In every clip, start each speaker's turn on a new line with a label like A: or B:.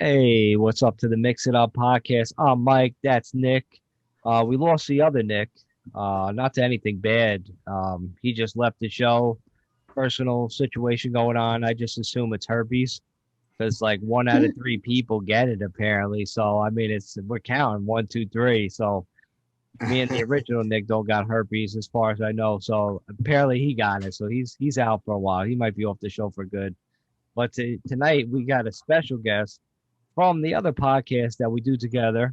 A: Hey, what's up to the Mix It Up podcast? I'm Mike. That's Nick. We lost the other Nick. Not to anything bad. He just left the show. Personal situation going on. I just assume it's herpes because like one out of three people get it apparently. So I mean, it's we're counting one, two, three. So me and the original Nick don't got herpes as far as I know. So apparently he got it. So he's out for a while. He might be off the show for good. But tonight we got a special guest from the other podcast that we do together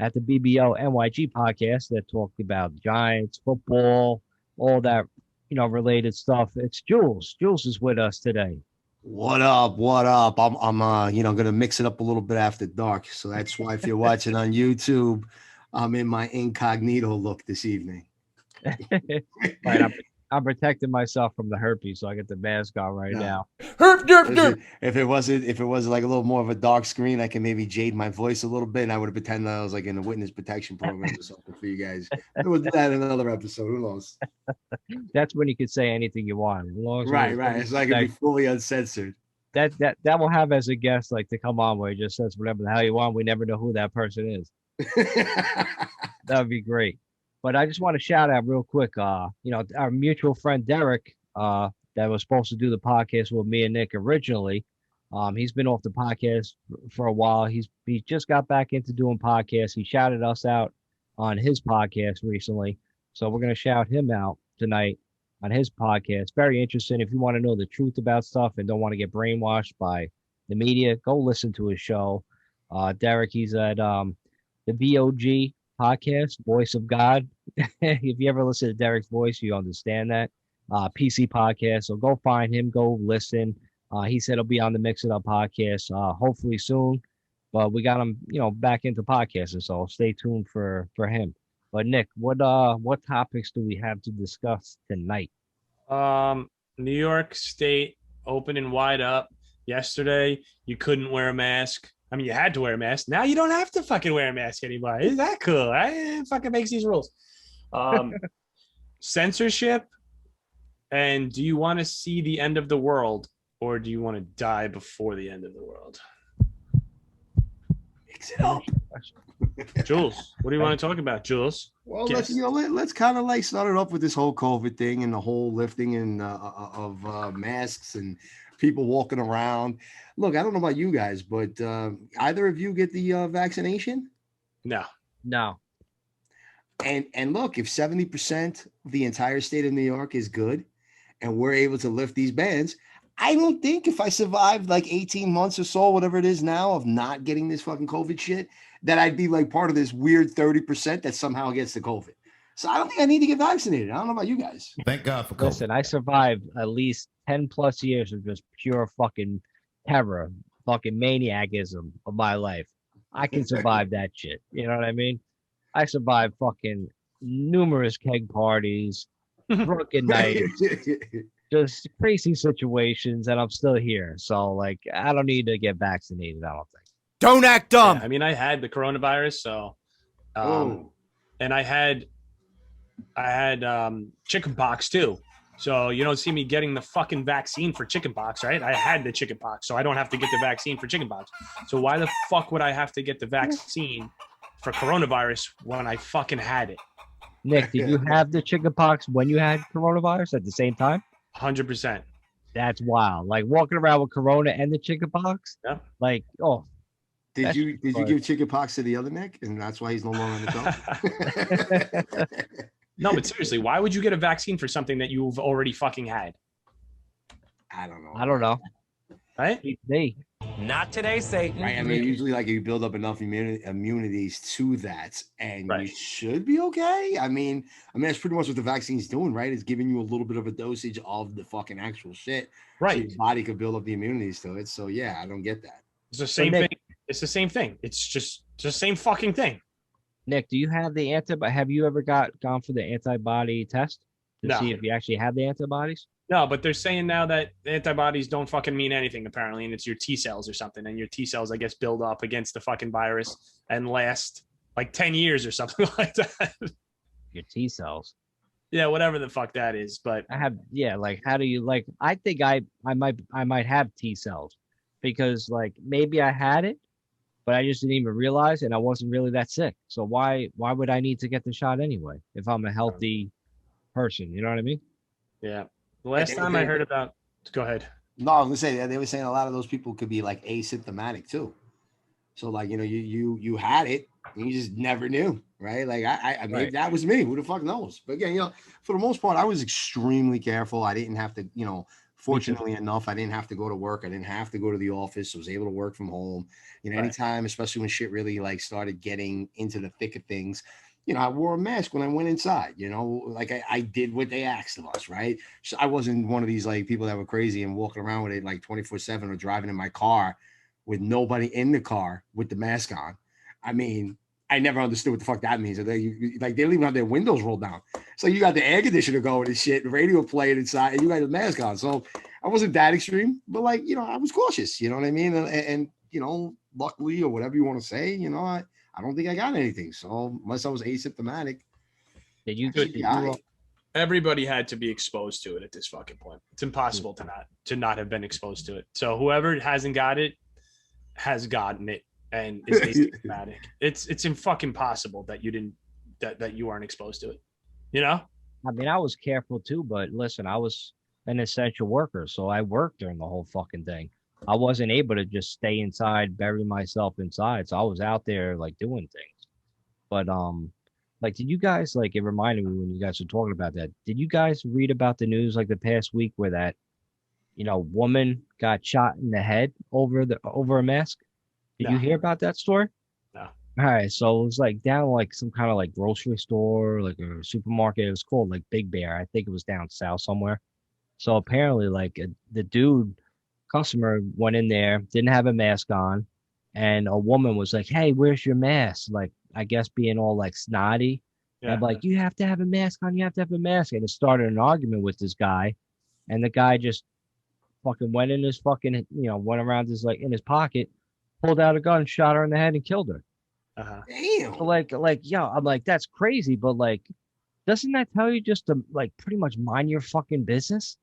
A: at the BBO NYG podcast that talked about Giants, football, all that, related stuff. It's Jules. Jules is with us today.
B: What up? What up? I'm gonna mix it up a little bit after dark. So that's why if you're watching on YouTube, I'm in my incognito look this evening.
A: Right, I'm protecting myself from the herpes, so I get the mask on right now.
C: Herp, derp, derp.
B: If it wasn't like a little more of a dark screen, I can maybe jade my voice a little bit, and I would have pretended I was like in a witness protection program or something for you guys. We'll do that in another episode. Who knows?
A: That's when you could say anything you want.
B: Right. It's like it'd be fully uncensored.
A: That we'll have as a guest, like to come on where he just says whatever the hell you want. We never know who that person is. That would be great. But I just want to shout out real quick, our mutual friend Derek, that was supposed to do the podcast with me and Nick originally. He's been off the podcast for a while. He just got back into doing podcasts. He shouted us out on his podcast recently. So we're gonna shout him out tonight on his podcast. Very interesting. If you want to know the truth about stuff and don't want to get brainwashed by the media, go listen to his show. Derek, he's at the VOG podcast, Voice of God. If you ever listen to Derek's voice, you understand that. PC podcast. So go find him, go listen. He said he'll be on the Mix It Up podcast, hopefully soon. But we got him, back into podcasting. So stay tuned for him. But Nick, what topics do we have to discuss tonight?
C: New York State open and wide up. Yesterday, you couldn't wear a mask. I mean, you had to wear a mask. Now you don't have to fucking wear a mask anymore. Is that cool? It fucking makes these rules. Censorship. And do you want to see the end of the world, or do you want to die before the end of the world?
B: Mix it up.
C: Jules, what do you want to talk about, Jules?
B: Well, let's kind of like start it off with this whole COVID thing and the whole lifting and of masks and people walking around. Look, I don't know about you guys, but either of you get the vaccination?
C: No.
B: And look, if 70% of the entire state of New York is good and we're able to lift these bans, I don't think if I survived like 18 months or so, whatever it is now, of not getting this fucking COVID shit, that I'd be like part of this weird 30% that somehow gets the COVID. So I don't think I need to get vaccinated. I don't know about you guys.
D: Thank God for COVID.
A: Listen, I survived at least 10 plus years of just pure fucking terror, fucking maniacism of my life. I can survive that shit. You know what I mean? I survived fucking numerous keg parties, drunken nights, just crazy situations, and I'm still here. So, like, I don't need to get vaccinated, I don't think.
D: Don't act dumb.
C: Yeah, I mean, I had the coronavirus, so and I had chicken pox too. So you don't see me getting the fucking vaccine for chicken pox, right? I had the chicken pox, so I don't have to get the vaccine for chicken pox. So why the fuck would I have to get the vaccine for coronavirus when I fucking had it?
A: Nick, did you have the chicken pox when you had coronavirus at the same time?
C: 100%.
A: That's wild. Like walking around with corona and the chicken pox?
C: Yeah.
A: Like, oh.
B: Did you give chicken pox to the other Nick, and that's why he's no longer on the show?
C: No, but seriously, why would you get a vaccine for something that you've already fucking had?
B: I don't know.
A: I don't know.
C: Right?
A: Me.
D: Not today, Satan.
B: Right. I mean, usually like you build up enough immunities to that, and
C: Right.
B: you should be okay. I mean, that's pretty much what the vaccine's doing, right? It's giving you a little bit of a dosage of the fucking actual shit,
C: Right.
B: So your body could build up the immunities to it. So yeah, I don't get that.
C: It's the same thing. It's the same thing. It's just the same fucking thing.
A: Nick, do you have the antibody? Have you ever gone for the antibody test to see if you actually have the antibodies?
C: No, but they're saying now that antibodies don't fucking mean anything apparently, and it's your T cells or something, and your T cells, I guess, build up against the fucking virus and last like 10 years or something like that.
A: Your T cells.
C: Yeah, whatever the fuck that is, but
A: I have, yeah, like how do you like? I think I might have T cells because like maybe I had it but I just didn't even realize, and I wasn't really that sick. So why would I need to get the shot anyway if I'm a healthy person? You know what I mean?
C: Yeah. The last time I heard about, go ahead.
B: No, I was gonna say they were saying a lot of those people could be like asymptomatic too. So like, you know, you had it and you just never knew, right? Like I maybe
A: Right.
B: that was me. Who the fuck knows? But again, you know, for the most part, I was extremely careful. I didn't have to, you know, fortunately enough, I didn't have to go to work. I didn't have to go to the office. I was able to work from home. You know,
C: Right.
B: anytime, especially when shit really like started getting into the thick of things. You know, I wore a mask when I went inside, you know, like I did what they asked of us, right? So I wasn't one of these like people that were crazy and walking around with it like 24/7 or driving in my car with nobody in the car with the mask on. I mean, I never understood what the fuck that means. They don't even have their windows rolled down. So you got the air conditioner going and shit, the radio playing inside, and you got the mask on. So I wasn't that extreme, but like, you know, I was cautious, you know what I mean? And you know, luckily, or whatever you want to say, you know, I don't think I got anything. So unless I was asymptomatic,
A: Did you?
B: I should be all right.
C: Everybody had to be exposed to it at this fucking point. It's impossible to not have been exposed to it. So whoever hasn't got it has gotten it and is asymptomatic. It's fucking possible that you didn't that you aren't exposed to it. You know?
A: I mean, I was careful too, but listen, I was an essential worker, so I worked during the whole fucking thing. I wasn't able to just stay inside, bury myself inside. So I was out there like doing things. But like, did you guys like? It reminded me when you guys were talking about that. Did you guys read about the news like the past week where that woman got shot in the head over a mask? Did you hear about that story?
C: No.
A: All right, so it was like down like some kind of like grocery store, like a supermarket. It was called like Big Bear. I think it was down south somewhere. So apparently, like the dude customer went in there, didn't have a mask on, and a woman was like, "Hey, where's your mask?" Like, I guess being all like snotty. And I'm like, "You have to have a mask on. You have to have a mask." And it started an argument with this guy, and the guy just fucking went in his fucking, went around his like in his pocket, pulled out a gun, shot her in the head, and killed her.
B: Damn.
A: So yeah, I'm like, that's crazy, but like, doesn't that tell you just to like pretty much mind your fucking business?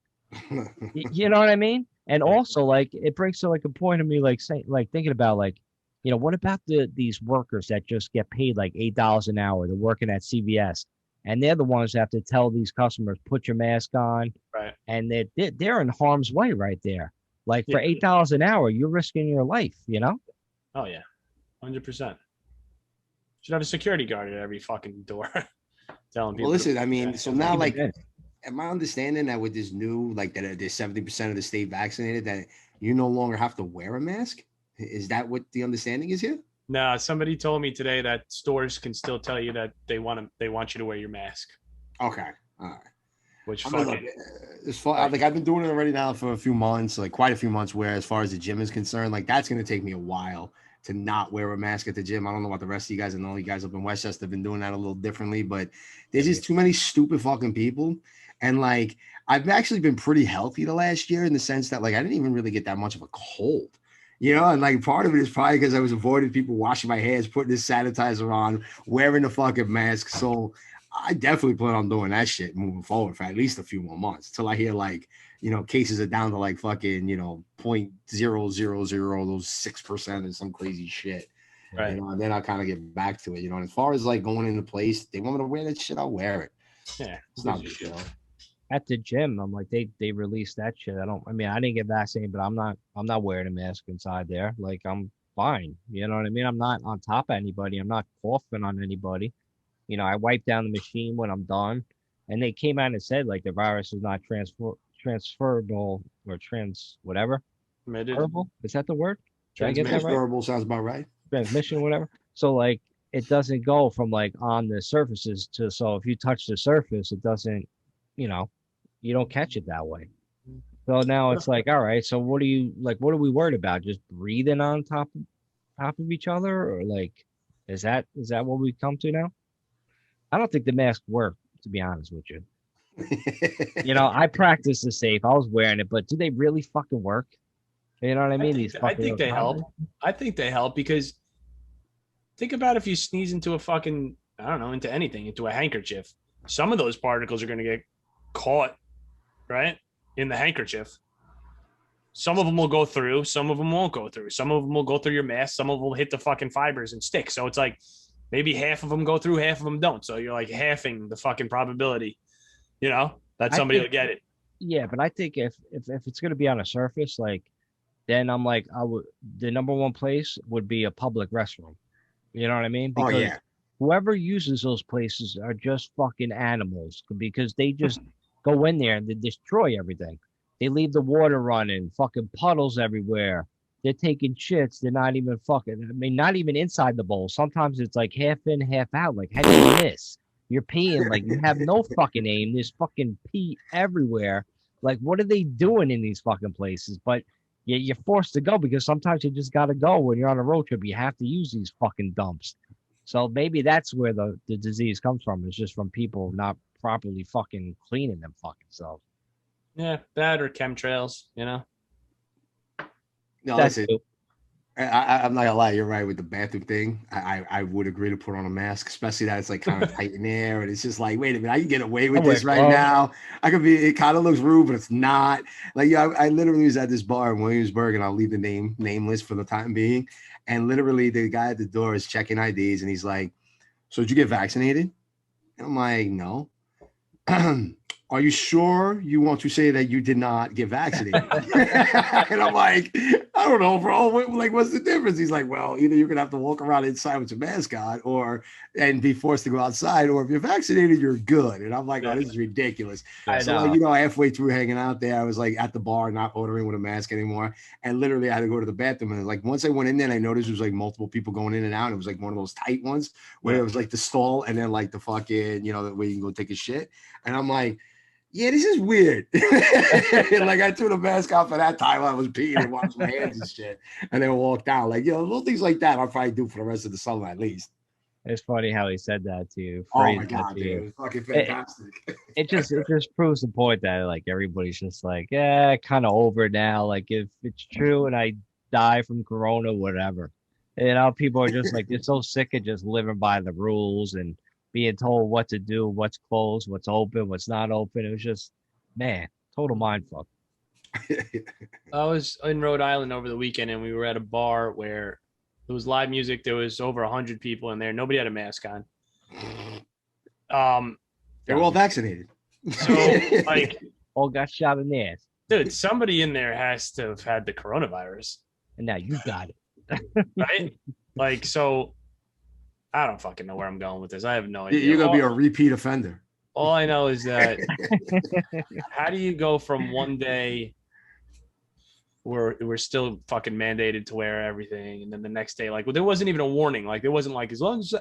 A: You know what I mean? And also, like, it brings to like a point of me, like saying, like thinking about like, what about these workers that just get paid like $8 an hour? They're working at CVS, and they're the ones that have to tell these customers, put your mask on,
C: right?
A: And they're in harm's way right there. Like for $8 an hour, you're risking your life.
C: Oh yeah, 100%. Should have a security guard at every fucking door. Telling people.
B: Well, listen, I mean, so now like, am I understanding that with this new, like that there's 70% of the state vaccinated, that you no longer have to wear a mask? Is that what the understanding is here?
C: No, somebody told me today that stores can still tell you that they want you to wear your mask.
B: Okay, all right.
C: Which
B: like I've been doing it already now for a few months, like quite a few months. Where as far as the gym is concerned, like that's going to take me a while to not wear a mask at the gym. I don't know what the rest of you guys and all you guys up in Westchester have been doing that a little differently, but there's just too many stupid fucking people. And like, I've actually been pretty healthy the last year in the sense that like, I didn't even really get that much of a cold, and like part of it is probably because I was avoiding people washing my hands, putting this sanitizer on, wearing the fucking mask. So I definitely plan on doing that shit moving forward for at least a few more months till I hear like, cases are down to like fucking, 0.000 those 6% and some crazy shit.
C: Right.
B: And then I'll kind of get back to it. And as far as like going into place, they want me to wear that shit, I'll wear it.
C: Yeah.
B: It's not a big deal.
A: At the gym, I'm like, they released that shit. I didn't get vaccinated, but I'm not wearing a mask inside there. Like, I'm fine. You know what I mean? I'm not on top of anybody. I'm not coughing on anybody. I wipe down the machine when I'm done. And they came out and said like the virus is not transferable or whatever. Transferable? Is that the word? Did I get that right?
B: Transferable sounds about right.
A: Transmission, whatever. So like it doesn't go from like on the surfaces so if you touch the surface, it doesn't, you don't catch it that way. So now it's like, all right, so what are we worried about? Just breathing on top of each other? Or like, is that what we come to now? I don't think the masks work, to be honest with you. I practice the safe. I was wearing it, but do they really fucking work? You know what I mean?
C: I think they help. I think they help because think about if you sneeze into a fucking, I don't know, into anything, into a handkerchief. Some of those particles are going to get caught, right, in the handkerchief. Some of them will go through, some of them won't go through. Some of them will go through your mask, some of them will hit the fucking fibers and stick. So it's like maybe half of them go through, half of them don't. So you're like halving the fucking probability, that somebody will get it.
A: Yeah, but I think if it's gonna be on a surface, like then I'm like the number one place would be a public restroom. You know what I mean?
B: Oh
A: Because
B: yeah.
A: whoever uses those places are just fucking animals because they just go in there and they destroy everything. They leave the water running, fucking puddles everywhere. They're taking shits. They're not even fucking, I mean, not even inside the bowl. Sometimes it's like half in, half out. Like, how do you miss? You're peeing like you have no fucking aim. There's fucking pee everywhere. Like, what are they doing in these fucking places? But you're forced to go because sometimes you just got to go when you're on a road trip. You have to use these fucking dumps. So maybe that's where the disease comes from. It's just from people not properly fucking cleaning them fucking selves.
C: Yeah, that or chemtrails,
B: No,
A: That's
B: listen. I'm not gonna lie, you're right with the bathroom thing. I would agree to put on a mask, especially that it's like kind of tight in there, and it's just like, wait a minute, I can get away with this right now. I could be. It kind of looks rude, but it's not. Like, yeah, I literally was at this bar in Williamsburg, and I'll leave the name nameless for the time being. And literally, the guy at the door is checking IDs, and he's like, "So did you get vaccinated?" And I'm like, "No." Are you sure you want to say that you did not get vaccinated? And I'm like, I don't know, bro. Like, what's the difference? He's like, well, either you're gonna have to walk around inside with your mask on, and be forced to go outside, or if you're vaccinated, you're good. And I'm like, oh, this is ridiculous. So, like, halfway through hanging out there, I was like at the bar, not ordering with a mask anymore, and literally I had to go to the bathroom. And like once I went in there, I noticed there was like multiple people going in and out. It was like one of those tight ones where it was like the stall and then like the fucking, where you can go take a shit. And I'm like, yeah, this is weird. Like, I threw the mask off at that time. I was peeing and washing my hands and shit, and then walked out. Like, little things like that I'll probably do for the rest of the summer at least.
A: It's funny how he said that to you.
B: Oh my god, dude, it's fucking fantastic.
A: It just proves the point that like everybody's just like, yeah, kind of over it now. Like, if it's true and I die from corona, whatever. People are just like, they're so sick of just living by the rules and being told what to do, what's closed, what's open, what's not open. It was just, man, total mind fuck.
C: I was in Rhode Island over the weekend, and we were at a bar where there was live music. There was over 100 people in there. Nobody had a mask on.
B: They were all vaccinated.
C: So, like,
A: all got shot in the ass.
C: Dude, somebody in there has to have had the coronavirus.
A: And now you got it.
C: Right? Like, so I don't fucking know where I'm going with this. I have no idea.
B: You're going to be a repeat offender.
C: All I know is that how do you go from one day where we're still fucking mandated to wear everything, and then the next day, like, well, there wasn't even a warning. Like, there wasn't like, as long as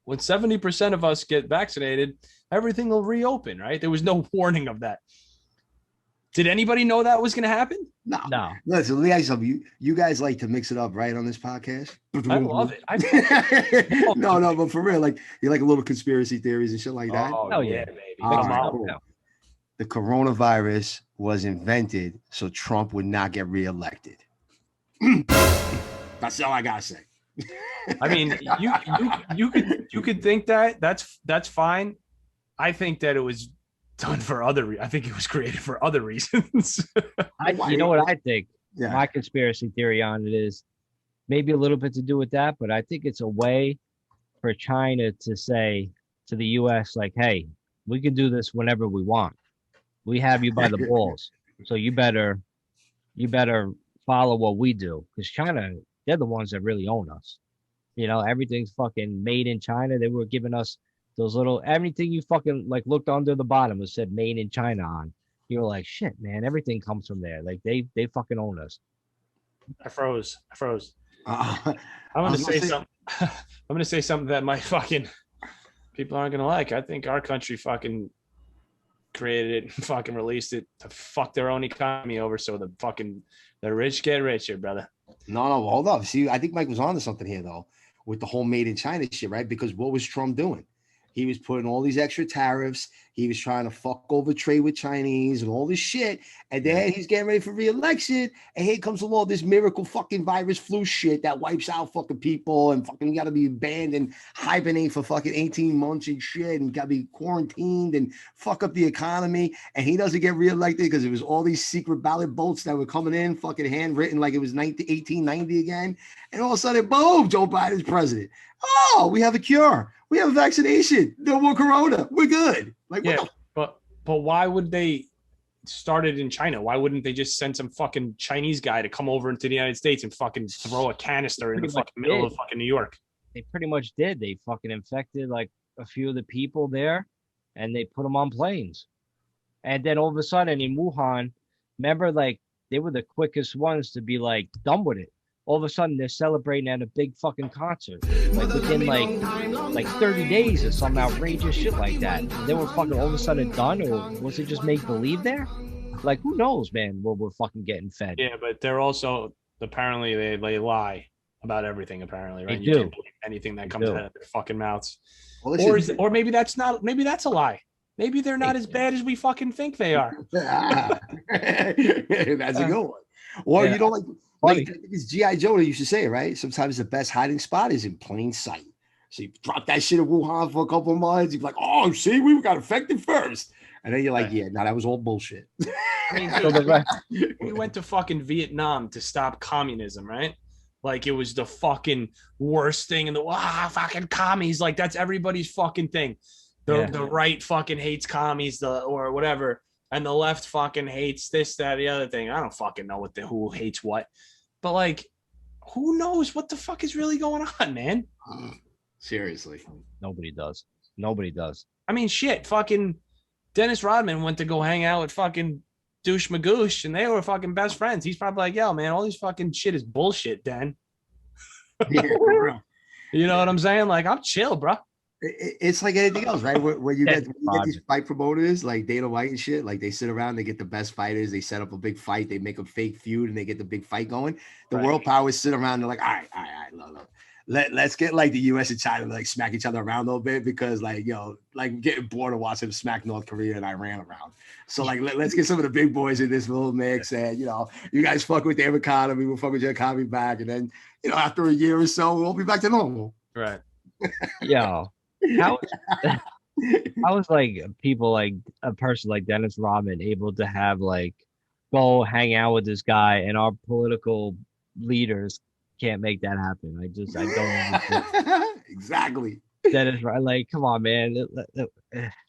C: when 70% of us get vaccinated, everything will reopen, right? There was no warning of that. Did anybody know that was going to happen?
B: No. Listen, let me ask you something. You guys like to mix it up, right, on this podcast?
C: I love it.
B: No, but for real, like, you like a little conspiracy theories and shit like that?
C: Oh yeah, baby.
B: Cool. The coronavirus was invented so Trump would not get reelected. That's all I gotta say.
C: I mean, you could think that. That's fine. I think that it was done for I think it was created for other reasons.
A: You know what I think? Yeah. My conspiracy theory on it is maybe a little bit to do with that, but I think it's a way for China to say to the U.S., like, hey, we can do this whenever we want. We have you by the balls. So you better follow what we do. Because China, they're the ones that really own us. Everything's fucking made in China. They were giving us those little, everything you fucking like looked under the bottom was said made in China on. You were like, shit, man, everything comes from there. Like they fucking own us.
C: I froze. I'm gonna say something. I'm gonna say something that my fucking people aren't gonna like. I think our country fucking created it and fucking released it to fuck their own economy over, so the rich get richer, brother.
B: No, hold up. See, I think Mike was on to something here though, with the whole made in China shit, right? Because what was Trump doing? He was putting all these extra tariffs. He was trying to fuck over trade with Chinese and all this shit. And then he's getting ready for re-election. And here comes along this miracle fucking virus flu shit that wipes out fucking people and fucking got to be banned and hibernate for fucking 18 months and shit and got to be quarantined and fuck up the economy. And he doesn't get re-elected because it was all these secret ballot votes that were coming in, fucking handwritten like it was 1890 again. And all of a sudden, boom, Joe Biden's president. Oh, we have a cure. We have a vaccination. No more corona. We're good. Like,
C: yeah, but why would they start it in China? Why wouldn't they just send some fucking Chinese guy to come over into the United States and fucking throw a canister in the fucking middle of fucking New York?
A: They pretty much did. They fucking infected like a few of the people there, and they put them on planes. And then all of a sudden in Wuhan, remember, like they were the quickest ones to be like done with it. All of a sudden they're celebrating at a big fucking concert, like within like 30 days or some outrageous shit like that. They were fucking all of a sudden done, or was it just make believe there? Like, who knows, man, what we're fucking getting fed.
C: Yeah, but they're also apparently they lie about everything, apparently, right?
A: They
C: You
A: do.
C: can't believe anything that comes out of their fucking mouths.
B: well,
C: Or maybe that's a lie. Maybe they're not as bad as we fucking think they are.
B: that's a good one. Or
A: Yeah.
B: you know, like it's G.I. Joe that used to say, right? Sometimes the best hiding spot is in plain sight. So you drop that shit in Wuhan for a couple of months. You're like, oh, see, we got affected first. And then you're like, yeah, no, that was all bullshit.
C: I mean,
A: So the rest,
C: we went to fucking Vietnam to stop communism, right? Like it was the fucking worst thing in the fucking commies. Like that's everybody's fucking thing. The right fucking hates commies, or whatever, and the left fucking hates this, that, the other thing. I don't fucking know who hates what, but like, who knows what the fuck is really going on, man?
B: Seriously.
A: nobody does. Nobody does.
C: I mean, shit, fucking Dennis Rodman went to go hang out with fucking Douche Magoosh, and they were fucking best friends. He's probably like, yo, man, all these fucking shit is bullshit, Dan.
B: Yeah, for real.
C: You know what I'm saying? Like, I'm chill, bro.
B: It's like anything else, right? Where you get
A: Roger.
B: these fight promoters like Dana White and shit, like they sit around, they get the best fighters, they set up a big fight, they make a fake feud, and they get the big fight going. The
C: Right.
B: world powers sit around, they're like, all right, look. Let's get like the US and China to like smack each other around a little bit because like, like getting bored of watching them smack North Korea and Iran around. So like, let's get some of the big boys in this little mix, and you guys fuck with their economy, we'll fuck with your economy back, and then after a year or so, we'll be back to normal.
C: Right.
A: Yo, how is like people like a person like Dennis Rodman able to have like go hang out with this guy, and our political leaders can't make that happen? I don't understand.
B: Exactly.
A: Dennis, like, come on, man.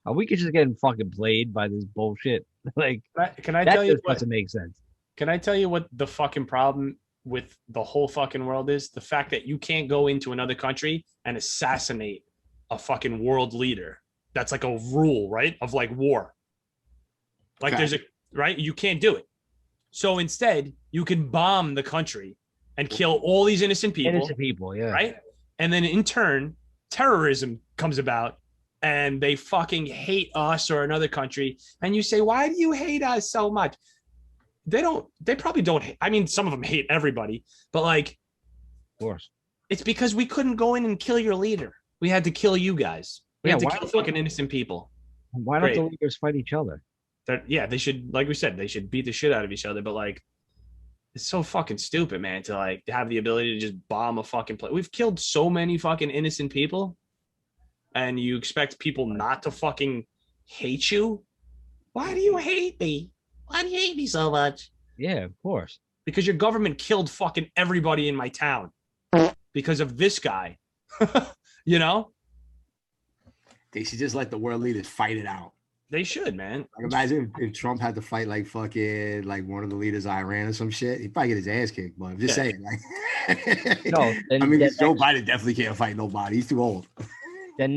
A: Are we just getting fucking played by this bullshit? Like,
C: Can I
A: that
C: tell you
A: just
C: what?
A: doesn't make sense.
C: Can I tell you what the fucking problem with the whole fucking world is? The fact that you can't go into another country and assassinate a fucking world leader. That's like a rule, right? Of like war. Like
B: Okay.
C: right? You can't do it. So instead, you can bomb the country and kill all these innocent people,
A: Innocent people, yeah.
C: right? And then in turn, terrorism comes about and they fucking hate us or another country. And you say, why do you hate us so much? They probably don't. I mean, some of them hate everybody, but like,
A: Of course.
C: it's because we couldn't go in and kill your leader. We had to kill you guys. We
A: Yeah,
C: had to
A: why
C: kill
A: don't
C: fucking innocent people.
A: Why don't the
C: Great.
A: leaders fight each other?
C: They should, like we said, they should beat the shit out of each other. But like, it's so fucking stupid, man, to like have the ability to just bomb a fucking place. We've killed so many fucking innocent people, and you expect people not to fucking hate you? Why do you hate me? Why do you hate me so much?
A: Yeah, of course.
C: Because your government killed fucking everybody in my town because of this guy. You know?
B: They should just let the world leaders fight it out.
C: They should, man.
B: Like imagine if Trump had to fight like fucking like one of the leaders of Iran or some shit. He'd probably get his ass kicked. But I'm just saying, like,
A: No,
B: I mean, Joe Biden definitely can't fight nobody. He's too old.
A: the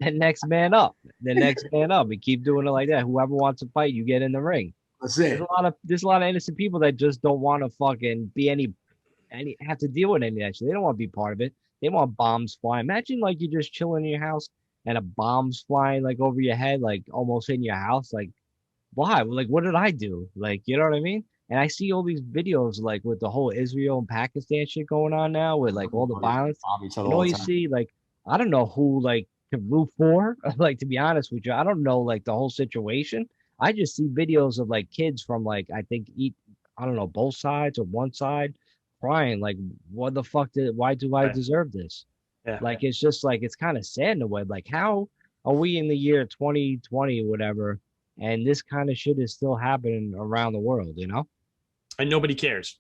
A: next man up. The next man up. We keep doing it like that. Whoever wants to fight, you get in the ring.
B: That's it.
A: There's a lot of innocent people that just don't want to fucking be any have to deal with any of that shit. They don't want to be part of it. They want bombs flying. Imagine like you're just chilling in your house and a bomb's flying like over your head, like almost in your house. Like, why? Like, what did I do? Like, you know what I mean? And I see all these videos like with the whole Israel and Pakistan shit going on now with like all the violence.
B: Bomb each other
A: You know,
B: all the
A: you
B: time.
A: see, like, I don't know who like to root for. Like, to be honest with you, I don't know like the whole situation. I just see videos of like kids from like I think I don't know, both sides or one side crying like, what the fuck why do I
C: Right.
A: deserve this?
C: Yeah.
A: Like, it's just like it's kind of sad in a way. Like, how are we in the year 2020 or whatever, and this kind of shit is still happening around the world, you know?
C: And nobody cares.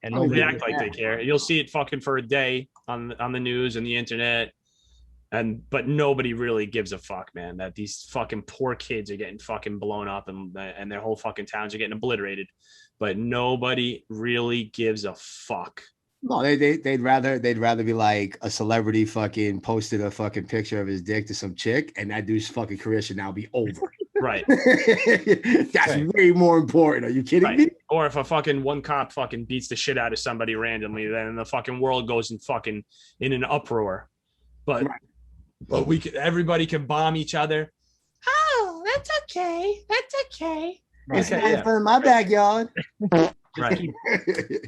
A: And
B: I mean,
C: They
A: nobody,
C: act like they care. You'll see it fucking for a day on the news and the internet, but nobody really gives a fuck, man. That these fucking poor kids are getting fucking blown up and their whole fucking towns are getting obliterated, but nobody really gives a fuck.
B: No, they'd rather be like a celebrity fucking posted a fucking picture of his dick to some chick, and that dude's fucking career should now be over.
C: Right.
B: That's
A: Right.
B: way more important. Are you kidding me?
C: Or if a fucking one cop fucking beats the shit out of somebody randomly, then the fucking world goes in an uproar. But everybody can bomb each other. Oh, that's okay. That's okay.
B: It's
A: right,
B: not in my backyard.
C: Right.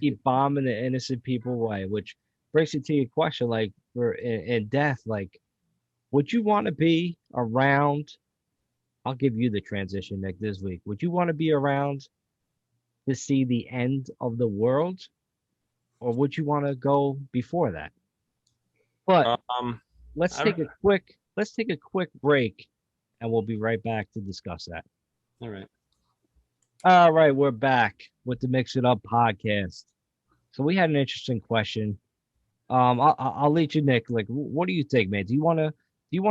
A: keep bombing the innocent people away, which brings it to your question, like for in death, like, would you want to be around? I'll give you the transition, Nick, this week. Would you want to be around to see the end of the world, or would you want to go before that? But let's take a quick break, and we'll be right back to discuss that.
C: All right.
A: All right, we're back with the Mix It Up podcast. So we had an interesting question. I'll let you, Nick. Like, what do you think, man? Do you want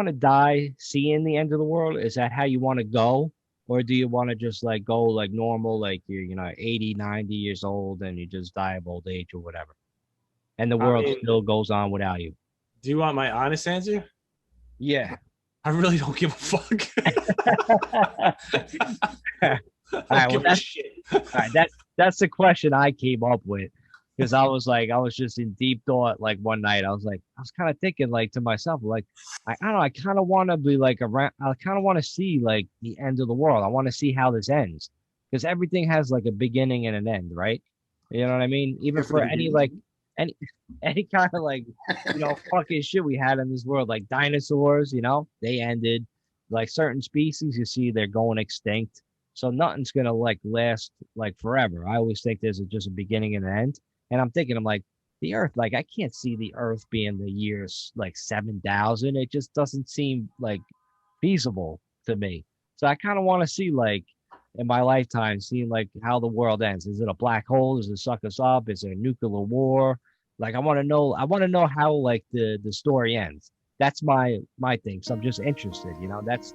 A: to die seeing the end of the world? Is that how you want to go, or do you want to just like go like normal, like you're 80, 90 years old and you just die of old age or whatever, and the world still goes on without you?
C: Do you want my honest answer?
A: Yeah.
C: I really don't give a fuck.
A: All right, well, that's the question I came up with, because I was just in deep thought like one night. I was kind of thinking like to myself, like, I don't know, I kind of want to be like around, I kind of want to see like the end of the world. I want to see how this ends, because everything has like a beginning and an end, right? You know what I mean? Even for any like any kind of like fucking shit we had in this world, like dinosaurs, they ended. Like certain species, you see, they're going extinct. So nothing's gonna like last like forever. I always think there's just a beginning and an end. And I'm like, the Earth, like I can't see the Earth being the years like 7,000. It just doesn't seem like feasible to me. So I kind of want to see like in my lifetime, seeing like how the world ends. Is it a black hole? Does it suck us up? Is it a nuclear war? Like I want to know how like the story ends. That's my thing. So I'm just interested.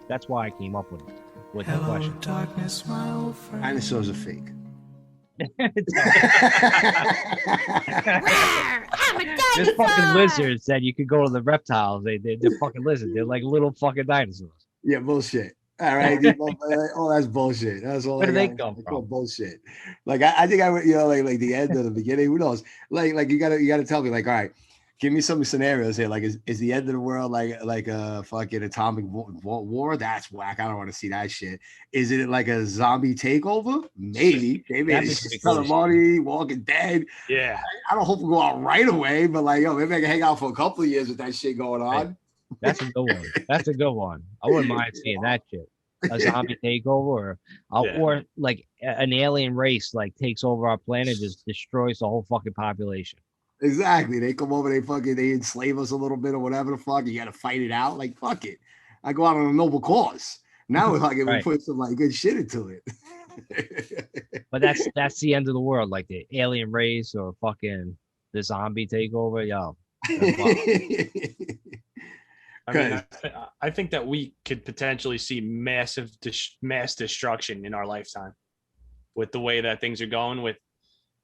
A: That's why I came up with the question.
E: Darkness, my old friend.
B: Dinosaurs are fake.
A: This fucking lizard said you could go to the reptiles. They're fucking lizards. They're like little fucking dinosaurs.
B: Yeah, bullshit. All right, oh, that's bullshit. That's all.
A: Where do they come from?
B: Bullshit. Like I think I would, like the end or the beginning. Who knows? Like you gotta tell me. Like, all right, give me some scenarios here. Like, is the end of the world like a fucking atomic war? That's whack. I don't want to see that shit. Is it like a zombie takeover? Maybe it's kind of money, Walking Dead.
C: Yeah.
B: I don't hope we go out right away, but like, maybe I can hang out for a couple of years with that shit going on.
A: Right. That's a good one. I wouldn't mind seeing that shit. A zombie takeover, or like an alien race like takes over our planet, just destroys the whole fucking population.
B: Exactly. They come over, they enslave us a little bit or whatever the fuck. You got to fight it out. Like, fuck it. I go out on a noble cause. Now we put some like good shit into it.
A: But that's the end of the world, like the alien race or fucking the zombie takeover. Yo.
C: I think that we could potentially see mass destruction in our lifetime with the way that things are going,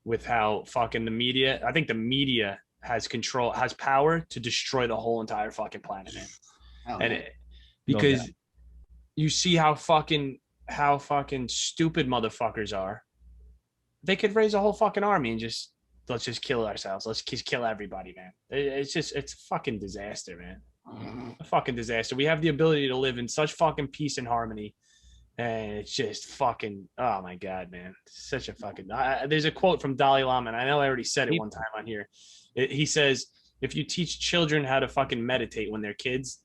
C: with how fucking the media. I think the media has power to destroy the whole entire fucking planet, man. Because you see how fucking stupid motherfuckers are. They could raise a whole fucking army and let's just kill ourselves. Let's just kill everybody, man. It's a fucking disaster, man. A fucking disaster. We have the ability to live in such fucking peace and harmony, and it's just fucking, oh my god, man, such a fucking. There's a quote from Dalai Lama, and I know I already said it one time on here. He says, if you teach children how to fucking meditate when they're kids,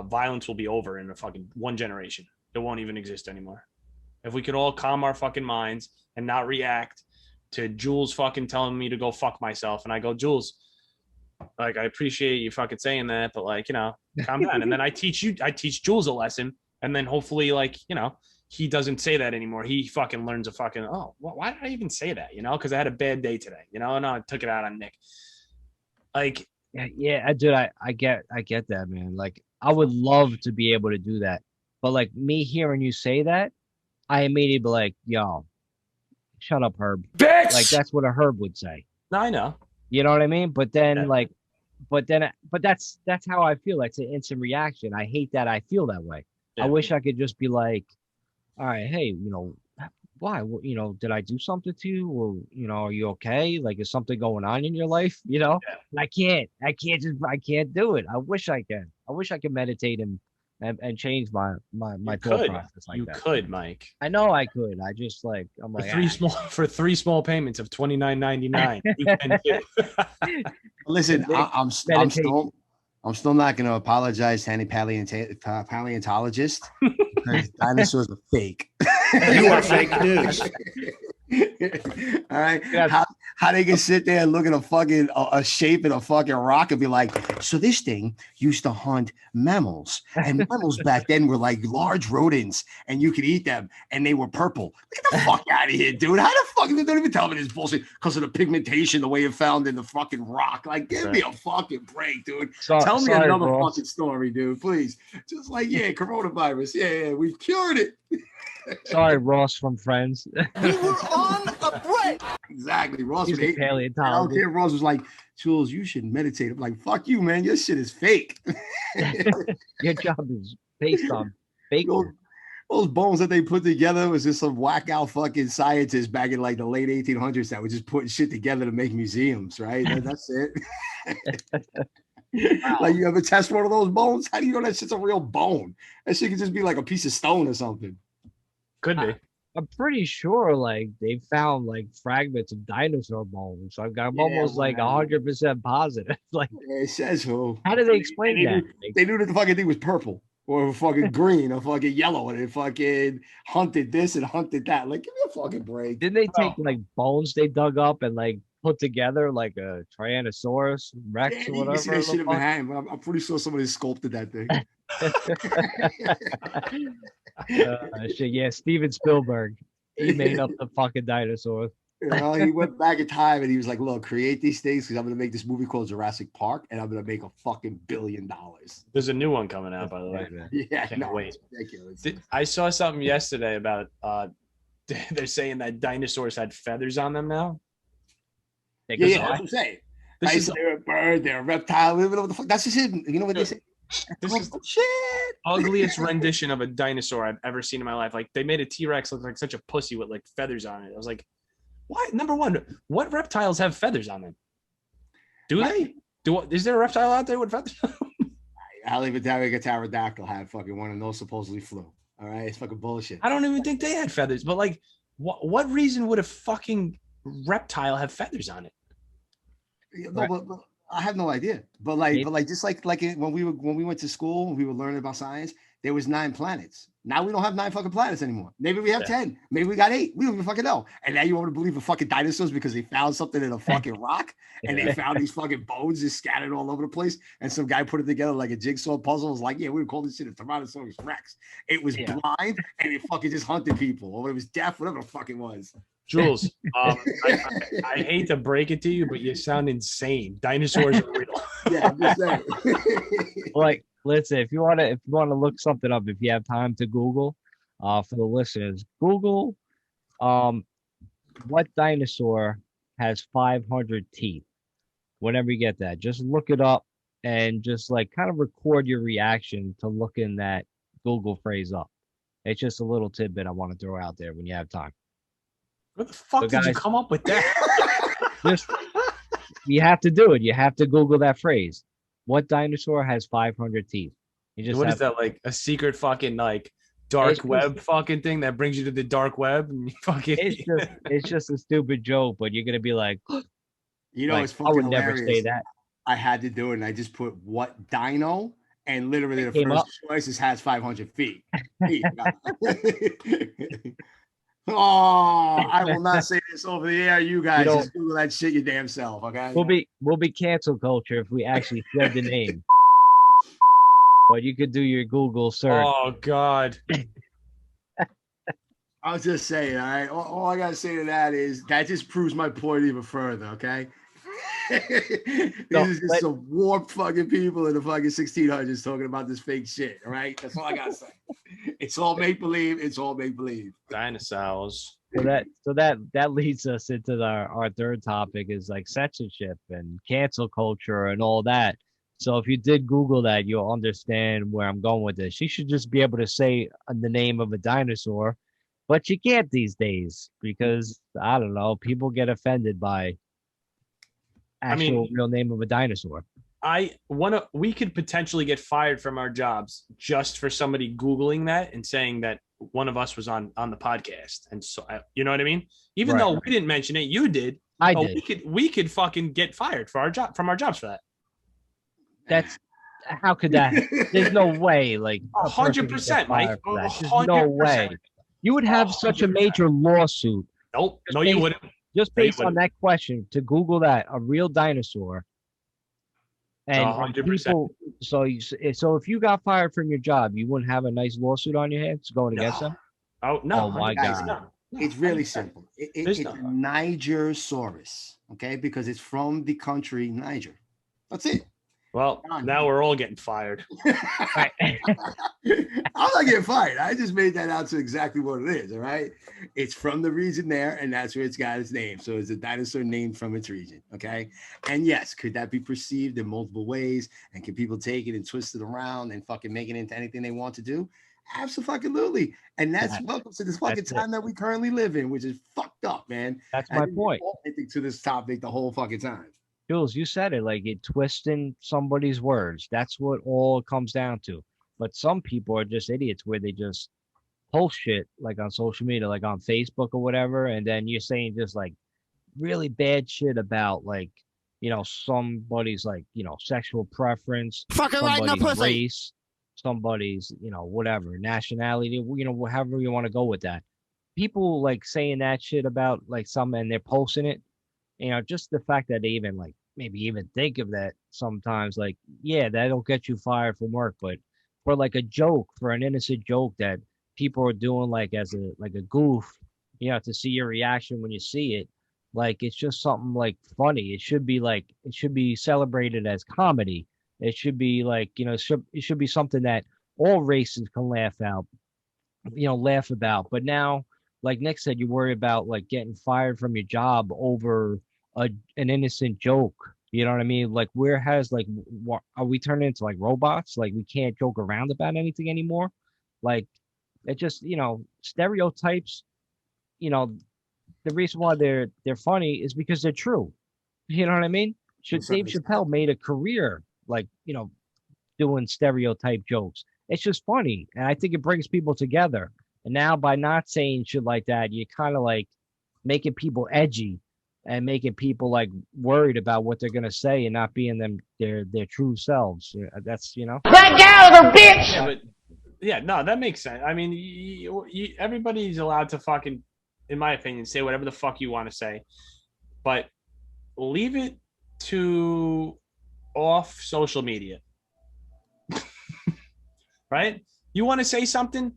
C: violence will be over in a fucking one generation. It won't even exist anymore. If we could all calm our fucking minds and not react to Jules fucking telling me to go fuck myself, and I go, Jules, like, I appreciate you fucking saying that, but like, calm down. And then I teach Jules a lesson, and then hopefully, like, he doesn't say that anymore. He fucking learns a fucking, why did I even say that? Because I had a bad day today, and I took it out on Nick. Like,
A: yeah, dude, I get that, man. Like, I would love to be able to do that, but like me hearing you say that, I immediately be like, yo, shut up, Herb.
D: Bitch!
A: Like, that's what a Herb would say.
C: I know.
A: You know what I mean? But then,
C: Yeah.
A: but that's how I feel. It's an instant reaction. I hate that I feel that way.
C: Yeah.
A: I wish I could just be like, all right, hey, why? Did I do something to you? Or, are you okay? Like, is something going on in your life?
C: Yeah.
A: And I can't do it. I wish I can. I wish I could meditate and change my thought process like
C: you
A: that.
C: You could, Mike.
A: I know I could. I just like, I'm like,
C: for three small payments of $29.99. You can do.
B: Listen, I'm still not going to apologize to any paleontologist because dinosaurs are fake.
E: You are fake news.
B: All right. How they can sit there and look at a fucking a shape in a fucking rock and be like, so this thing used to hunt mammals, and mammals back then were like large rodents, and you could eat them, and they were purple. Get the fuck out of here, dude. How the fuck they don't even tell me this bullshit because of the pigmentation, the way it found in the fucking rock? Like, give me a fucking break, dude. Tell me another fucking story, dude, please. Just like, coronavirus. Yeah, we've cured it.
A: Sorry, Ross from Friends.
E: We were on a break.
B: Exactly. Ross
A: He's a paleontologist.
B: I don't care. Ross was like, Jules, you should meditate. I'm like, fuck you, man. Your shit is fake.
A: Your job is based on fake.
B: Those bones that they put together was just some whack out fucking scientists back in like the late 1800s that were just putting shit together to make museums, right? That's it. Like, you ever test one of those bones? How do you know that shit's a real bone? That shit could just be like a piece of stone or something.
C: Could be.
A: I'm pretty sure like they found like fragments of dinosaur bones. So I'm almost like 100% positive. Like,
B: it says who?
A: How do they explain that?
B: They knew that the fucking thing was purple or fucking green or fucking yellow, and it fucking hunted this and hunted that. Like, give me a fucking break.
A: Didn't they take like bones they dug up and like put together like a Tyrannosaurus Rex or whatever?
B: That shit in my hand, but I'm pretty sure somebody sculpted that thing.
A: Steven Spielberg. He made up the fucking dinosaurs.
B: He went back in time and he was like, look, create these things because I'm going to make this movie called Jurassic Park and I'm going to make a fucking $1 billion.
C: There's a new one coming out, by the way.
B: Yeah,
C: can't wait.
B: Ridiculous.
C: I saw something yesterday about they're saying that dinosaurs had feathers on them now.
B: Yeah, that's what I'm saying. They're a bird, they're a reptile. What the fuck? That's just it. You know what they say?
C: This is the ugliest rendition of a dinosaur I've ever seen in my life. Like, they made a T-Rex look like such a pussy with like feathers on it. I was like, why? Number one, what reptiles have feathers on them? Do they? Is there a reptile out there with feathers?
B: I'll even tell you, a pterodactyl had fucking one and those supposedly flew. All right, it's fucking bullshit.
C: I don't even think they had feathers, but like, what reason would a fucking reptile have feathers on it?
B: No, but I have no idea. But just like when we went to school, we were learning about science. There was 9 planets. Now we don't have 9 fucking planets anymore. Maybe we have 10. Maybe we got 8. We don't even fucking know. And now you want to believe in fucking dinosaurs because they found something in a fucking rock and they found these fucking bones just scattered all over the place. And some guy put it together like a jigsaw puzzle. It was like, yeah, we would call this shit a Tyrannosaurus Rex. It was blind and it fucking just hunted people, or it was deaf, whatever the fuck it was.
C: Jules, I hate to break it to you, but you sound insane. Dinosaurs are real.
B: Yeah, I'm just saying.
A: Like, listen, if you want to look something up, if you have time to Google, for the listeners, Google, what dinosaur has 500 teeth? Whenever you get that, just look it up and just like kind of record your reaction to looking that Google phrase up. It's just a little tidbit I want to throw out there when you have time.
C: What the fuck did you come up with that?
A: You have to do it. You have to Google that phrase. What dinosaur has 500 teeth?
C: What is that, like a secret fucking like dark web fucking thing that brings you to the dark web? And you fucking
A: it's just a stupid joke, but you're gonna be like,
B: it's fucking
A: I would
B: hilarious.
A: never say that.
B: I had to do it, and I just put what dino, and literally the
A: Came
B: first
A: up.
B: choice has 500 feet. Oh, I will not say this over the air. You guys
A: know,
B: just Google that shit your damn self, okay?
A: we'll be cancel culture if we actually said the name. But you could do your Google search.
C: Oh God.
B: I was just saying, all right. All I gotta say to that is that just proves my point even further, okay? This is just some warped fucking people in the fucking 1600s talking about this fake shit, all right? That's all I gotta say. It's all make believe. It's all make believe.
C: Dinosaurs.
A: So that leads us into our third topic is like censorship and cancel culture and all that. So if you did Google that, you'll understand where I'm going with this. You should just be able to say the name of a dinosaur, but you can't these days because I don't know, people get offended by actual real name of a dinosaur.
C: We could potentially get fired from our jobs just for somebody Googling that and saying that one of us was on the podcast. And so, you know what I mean? Even though we didn't mention it, you did.
A: I did.
C: We could fucking get fired from our jobs for that.
A: That's how could that? There's no way. Like
C: 100%, Mike.
A: There's no way. You would have such a major lawsuit.
C: Nope. No, you wouldn't.
A: Just based on that question, to Google that a real dinosaur. And
C: 100%.
A: So if you got fired from your job, you wouldn't have a nice lawsuit on your hands going against them.
C: Oh no!
A: Oh my God!
C: No.
B: It's really simple. It's Nigersaurus, okay? Because it's from the country Niger. That's it.
C: Well, now we're all getting fired.
B: I'm not getting fired. I just made that out to exactly what it is. All right. It's from the region there, and that's where it's got its name. So it's a dinosaur named from its region. Okay. And yes, could that be perceived in multiple ways? And can people take it and twist it around and fucking make it into anything they want to do? Absolutely. And that's welcome to this fucking time that we currently live in, which is fucked up, man.
A: That's my point.
B: To this topic the whole fucking time.
A: Jules, you said it, like it twisting somebody's words. That's what all it comes down to. But some people are just idiots where they just post shit like on social media, like on Facebook or whatever, and then you're saying just like really bad shit about like, you know, somebody's like, you know, sexual preference, somebody's race, somebody's, you know, whatever, nationality, you know, however you want to go with that. People like saying that shit about like some and they're posting it. You know, just the fact that they even like maybe even think of that sometimes, like, yeah, that'll get you fired from work. But for like a joke, for an innocent joke that people are doing like as a goof, you know, to see your reaction when you see it, like it's just something like funny. It should be celebrated as comedy. It should be like, you know, it should be something that all races can laugh about. But now, like Nick said, you worry about like getting fired from your job over an innocent joke. You know what I mean? Like, are we turning into like robots? Like we can't joke around about anything anymore. Like it just, you know, stereotypes, you know, the reason why they're funny is because they're true. You know what I mean? Dave Chappelle made a career like, you know, doing stereotype jokes. It's just funny. And I think it brings people together. And now by not saying shit like that, you kind of like making people edgy and making people like worried about what they're going to say and not being their true selves. That's, you know.
E: That Gallagher, bitch!
C: No, that makes sense. I mean, everybody's allowed to fucking, in my opinion, say whatever the fuck you want to say. But leave it to off social media. Right? You want to say something?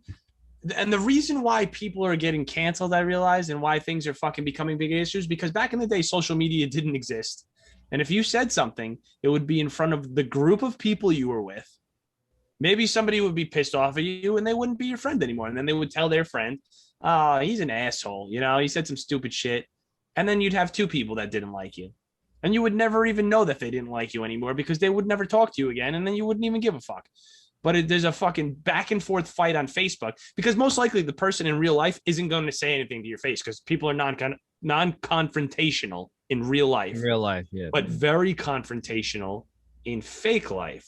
C: And the reason why people are getting canceled, I realize, and why things are fucking becoming big issues, because back in the day, social media didn't exist. And if you said something, it would be in front of the group of people you were with. Maybe somebody would be pissed off at you and they wouldn't be your friend anymore. And then they would tell their friend, oh, he's an asshole. You know, he said some stupid shit. And then you'd have two people that didn't like you. And you would never even know that they didn't like you anymore because they would never talk to you again. And then you wouldn't even give a fuck. But there's a fucking back and forth fight on Facebook because most likely the person in real life isn't going to say anything to your face because people are non-confrontational in real life.
A: In real life, yeah.
C: But very confrontational in fake life.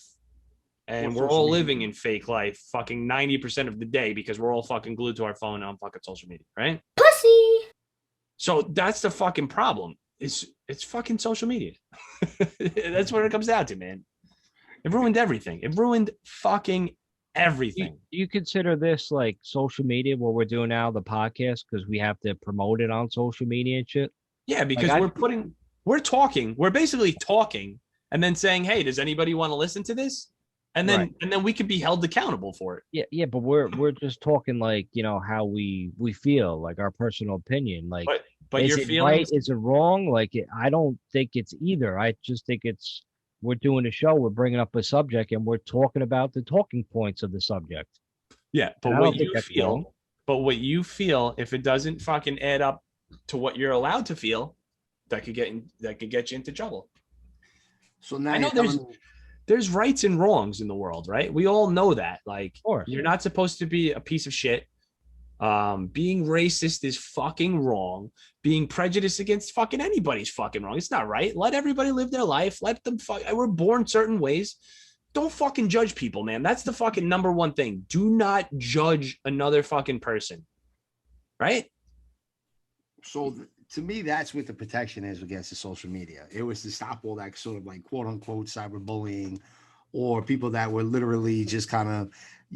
C: And we're all living in fake life fucking 90% of the day because we're all fucking glued to our phone on fucking social media, right?
E: Pussy!
C: So that's the fucking problem. It's fucking social media. That's what it comes down to, man. It ruined everything. It ruined fucking everything.
A: You consider this like social media, what we're doing now, the podcast, because we have to promote it on social media and shit?
C: Yeah, because we're basically talking and then saying, hey, does anybody want to listen to this? And then we could be held accountable for it.
A: Yeah, but we're just talking like, how we feel, like our personal opinion. Like,
C: but
A: is
C: your
A: it
C: feelings,
A: right? Is it wrong? Like, I don't think it's either. I just think we're doing a show, we're bringing up a subject, and we're talking about the talking points of the subject.
C: Yeah, but what you feel, if it doesn't fucking add up to what you're allowed to feel, that could get you into trouble.
B: So now
C: I know there's rights and wrongs in the world, right? We all know that. Like, you're not supposed to be a piece of shit. Being racist is fucking wrong. Being prejudiced against fucking anybody's fucking wrong. It's not right. Let everybody live their life. Let them we're born certain ways. Don't fucking judge people, man. That's the fucking number one thing. Do not judge another fucking person. Right?
B: So to me, that's what the protection is against the social media. It was to stop all that sort of like quote unquote cyberbullying, or people that were literally just kind of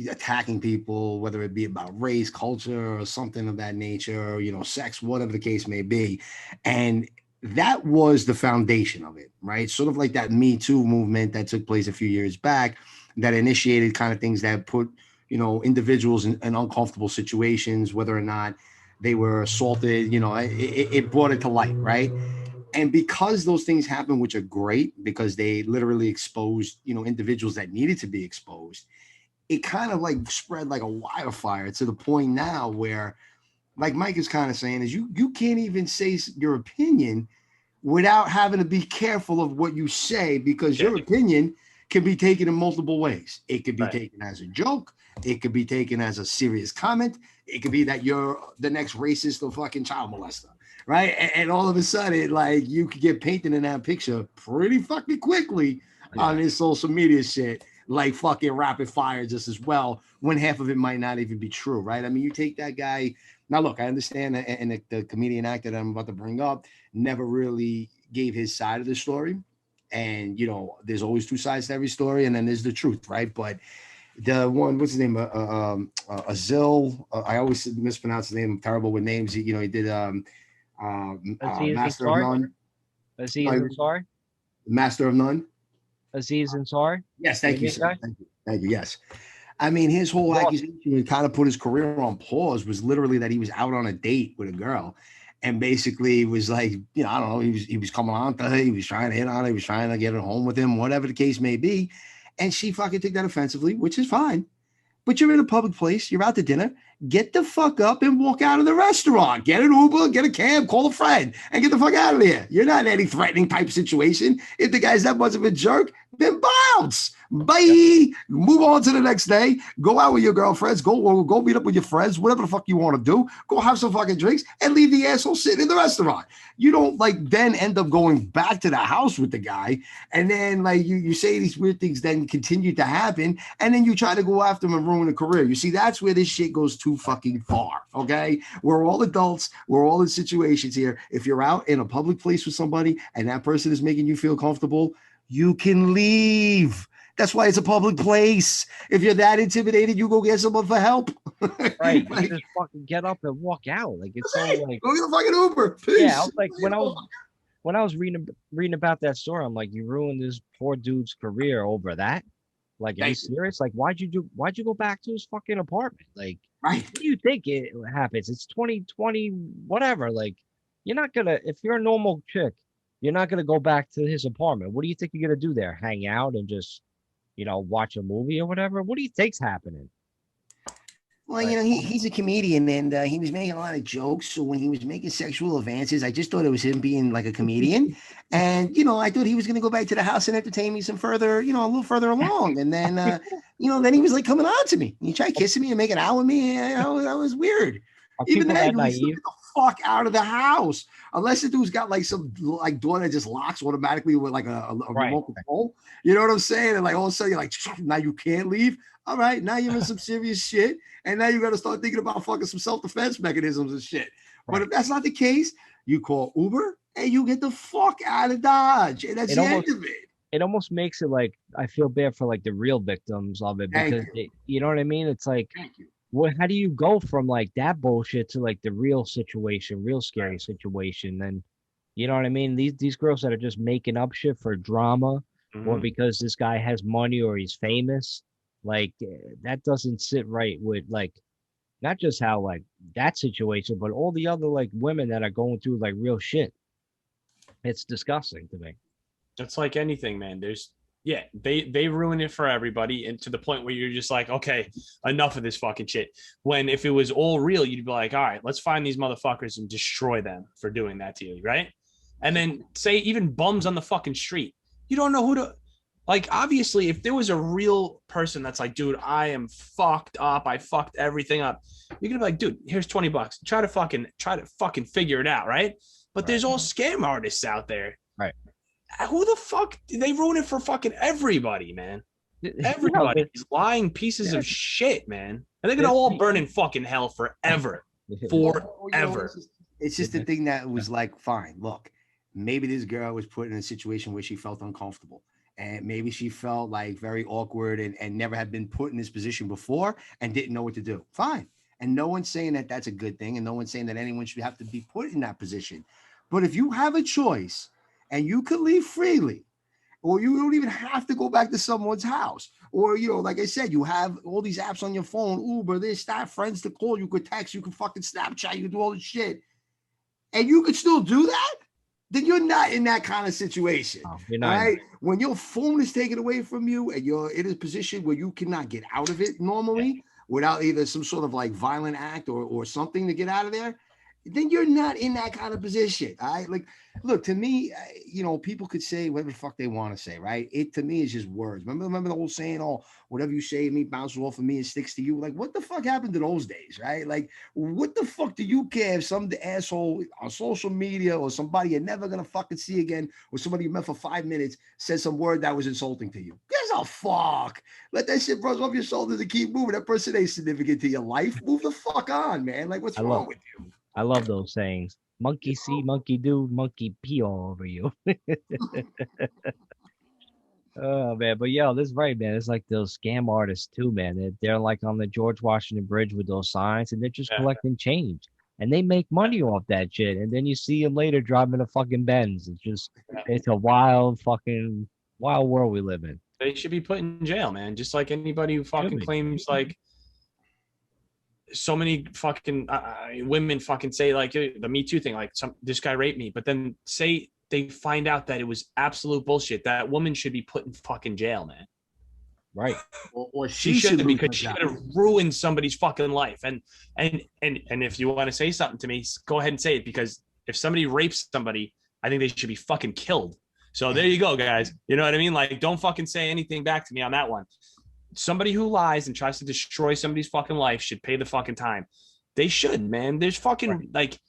B: attacking people, whether it be about race, culture, or something of that nature, sex, whatever the case may be. And that was the foundation of it, right? Sort of like that Me Too movement that took place a few years back that initiated kind of things that put, individuals in uncomfortable situations, whether or not they were assaulted, it brought it to light, right? And because those things happen, which are great because they literally exposed, individuals that needed to be exposed, it kind of like spread like a wildfire to the point now where, like Mike is kind of saying, is you can't even say your opinion without having to be careful of what you say, because your opinion can be taken in multiple ways. It could be taken as a joke. It could be taken as a serious comment. It could be that you're the next racist or fucking child molester, right? And all of a sudden, like, you could get painted in that picture pretty fucking quickly on this social media shit, like fucking rapid fire just as well, when half of it might not even be true, right? I mean, you take that guy. Now, look, I understand that, and the comedian actor that I'm about to bring up never really gave his side of the story. And, there's always two sides to every story, and then there's the truth, right? But the one, what's his name? Azil. I always mispronounce his name. I'm terrible with names. He did Master of None.
A: Aziz Ansari?
B: Master of None.
A: Aziz Ansari?
B: Yes, thank you, sir. Thank you. Yes. I mean, his whole accusation and kind of put his career on pause was literally that he was out on a date with a girl, and basically was like, I don't know, he was coming on to her, he was trying to hit on her, he was trying to get her home with him, whatever the case may be. And she fucking took that offensively, which is fine. But you're in a public place, you're out to dinner, get the fuck up and walk out of the restaurant. Get an Uber, get a cab, call a friend, and get the fuck out of there. You're not in any threatening type situation. If the guy's that much of a jerk, then bounce. Bye. Move on to the next day. Go out with your girlfriends. Go meet up with your friends. Whatever the fuck you want to do. Go have some fucking drinks and leave the asshole sitting in the restaurant. You don't then end up going back to the house with the guy, and then you say these weird things then continue to happen, and then you try to go after him and ruin a career. You see, that's where this shit goes too fucking far. Okay, we're all adults. We're all in situations here. If you're out in a public place with somebody and that person is making you feel comfortable, you can leave. That's why it's a public place. If you're that intimidated, you go get someone for help.
A: Right. You just fucking get up and walk out. Like, it's so like,
B: go get a fucking Uber. Peace.
A: Yeah, I was like, when I was reading about that story, I'm like, you ruined this poor dude's career over that. Like, are you serious? Like, why'd you go back to his fucking apartment? Like,
B: right.
A: What do you think it happens? It's 2020, whatever. Like, you're not gonna, if you're a normal chick, you're not gonna go back to his apartment. What do you think you're gonna do there? Hang out and just, watch a movie or whatever? What do you think's happening?
B: Well, he's a comedian, and he was making a lot of jokes. So when he was making sexual advances, I just thought it was him being like a comedian. And, I thought he was going to go back to the house and entertain me some further, a little further along. And then, then he was like coming on to me. He tried kissing me and making out with me. That was weird. Even then, he was get the fuck out of the house. Unless the dude's got like some door that just locks automatically with like a remote control. You know what I'm saying? And like all of a sudden you're like, now you can't leave. All right, now you're in some serious shit. And now you got to start thinking about fucking some self-defense mechanisms and shit. Right. But if that's not the case, you call Uber and you get the fuck out of Dodge. And that's the end of it.
A: it almost makes it like I feel bad for like the real victims of it
B: Thank
A: because
B: you.
A: you know what I mean? It's like
B: Thank you.
A: what how do you go from like that bullshit to like the real situation, real scary situation? And you know what I mean? These girls that are just making up shit for drama or
C: Mhm.
A: because this guy has money or he's famous, like that doesn't sit right with like not just how like that situation, but all the other like women that are going through like real shit. It's disgusting to me.
C: It's like anything, man. There's yeah, they ruin it for everybody, and to the point where you're just like, okay, enough of this fucking shit. When if it was all real, you'd be like, all right, let's find these motherfuckers and destroy them for doing that to you, right? And then say even bums on the fucking street, you don't know who to like. Obviously, if there was a real person that's like, dude, I am fucked up, I fucked everything up, you're gonna be like, dude, here's $20, try to fucking figure it out, right? But
A: Right.
C: there's all scam artists out there.
A: Right.
C: Who the fuck they ruin it for fucking everybody, man?
A: You
C: Everybody, these lying pieces of shit, man. And they're gonna all burn in fucking hell forever.
B: Well,
C: Forever.
B: it's just the thing that was like, fine, look, maybe this girl was put in a situation where she felt uncomfortable. And maybe she felt like very awkward and never had been put in this position before and didn't know what to do. Fine. And no one's saying that that's a good thing. And no one's saying that anyone should have to be put in that position. But if you have a choice and you could leave freely, or you don't even have to go back to someone's house. Or, you know, like I said, you have all these apps on your phone, Uber, this, that, friends to call, you could text, you could fucking Snapchat, you could do all this shit. And you could still do that, then you're not in that kind of situation.
A: Oh, you're not.
B: Right? When your phone is taken away from you and you're in a position where you cannot get out of it normally without either some sort of like violent act or something to get out of there, then you're not in that kind of position. All right. Like, look, to me, you know, people could say whatever the fuck they want to say, right? It to me is just words. Remember the old saying, oh, whatever you say to me bounces off of me and sticks to you. Like, what the fuck happened to those days, right? Like, what the fuck do you care if some asshole on social media or somebody you're never gonna fucking see again, or somebody you met for 5 minutes says some word that was insulting to you? Gives a fuck. Let that shit brush off your shoulders and keep moving. That person ain't significant to your life. Move the fuck on, man. Like, what's wrong with you?
A: I love those sayings. Monkey see, monkey do, monkey pee all over you. Oh man, but yo, this is right, man. It's like those scam artists too, man. They're like on the George Washington Bridge with those signs, and they're just collecting change, and they make money off that shit. And then you see them later driving a fucking Benz. It's a wild fucking wild world we live in.
C: They should be put in jail, man. Just like anybody who fucking claims like so many fucking women fucking say like the Me Too thing, like this guy raped me, but then say they find out that it was absolute bullshit. That woman should be put in fucking jail, man.
A: Right.
B: Or
C: she should, because she could have ruined somebody's fucking life. And if you want to say something to me, go ahead and say it, because if somebody rapes somebody, I think they should be fucking killed. So there you go, guys. You know what I mean? Like, don't fucking say anything back to me on that one. Somebody who lies and tries to destroy somebody's fucking life should pay the fucking time. They should, man. There's fucking like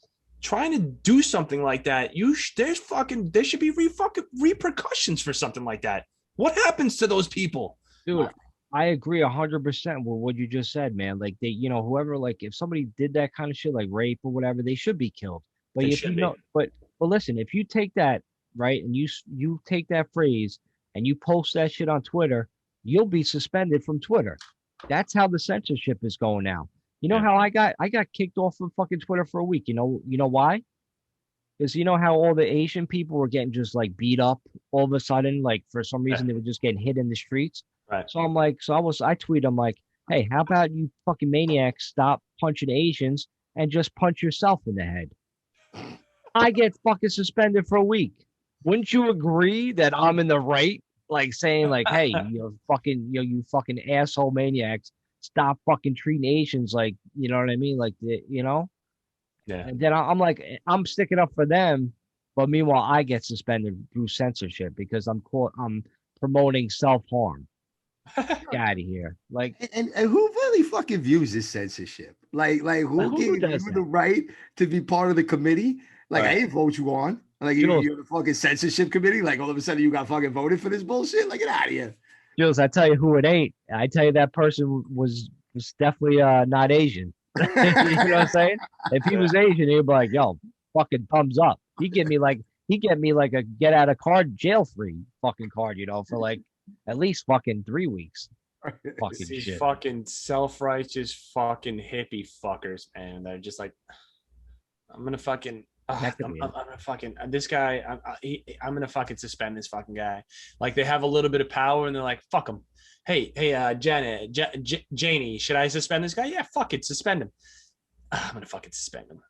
C: trying to do something like that. There should be fucking repercussions for something like that. What happens to those people?
A: Dude, I agree 100% with what you just said, man. Like they, you know, whoever, like if somebody did that kind of shit, like rape or whatever, they should be killed. But if you know, but listen, if you take that right and you take that phrase and you post that shit on Twitter, you'll be suspended from Twitter. That's how the censorship is going now. You know how I got kicked off of fucking Twitter for a week. You know why? Because you know how all the Asian people were getting just like beat up all of a sudden, like for some reason they were just getting hit in the streets.
C: Right.
A: So I'm like, I tweet, I'm like, hey, how about you fucking maniacs stop punching Asians and just punch yourself in the head? I get fucking suspended for a week. Wouldn't you agree that I'm in the right? Like saying like, hey, you fucking asshole maniacs, stop fucking treating Asians like, you know what I mean? Like, you know?
C: Yeah.
A: And then I'm like, I'm sticking up for them, but meanwhile I get suspended through censorship because I'm promoting self-harm. Get out of here. Like,
B: and who really fucking views this censorship? Like who gave you the right to be part of the committee? Like, I didn't vote you on. Like, you're the fucking censorship committee. Like, all of a sudden you got fucking voted for this bullshit. Like, get out of here.
A: Jules, I tell you who it ain't. I tell you that person was definitely not Asian. You know what I'm saying? If he was Asian, he'd be like, yo, fucking thumbs up. He give me like he get me like a get out of card jail free fucking card, for like at least fucking 3 weeks. Fucking
C: These
A: shit.
C: fucking self-righteous fucking hippie fuckers, man. They're just like, I'm gonna fucking. I'm gonna fucking this guy. I'm gonna fucking suspend this fucking guy. Like they have a little bit of power, and they're like, "Fuck him." Hey, Janet, Janie, should I suspend this guy? Yeah, fuck it, suspend him. I'm gonna fucking suspend him,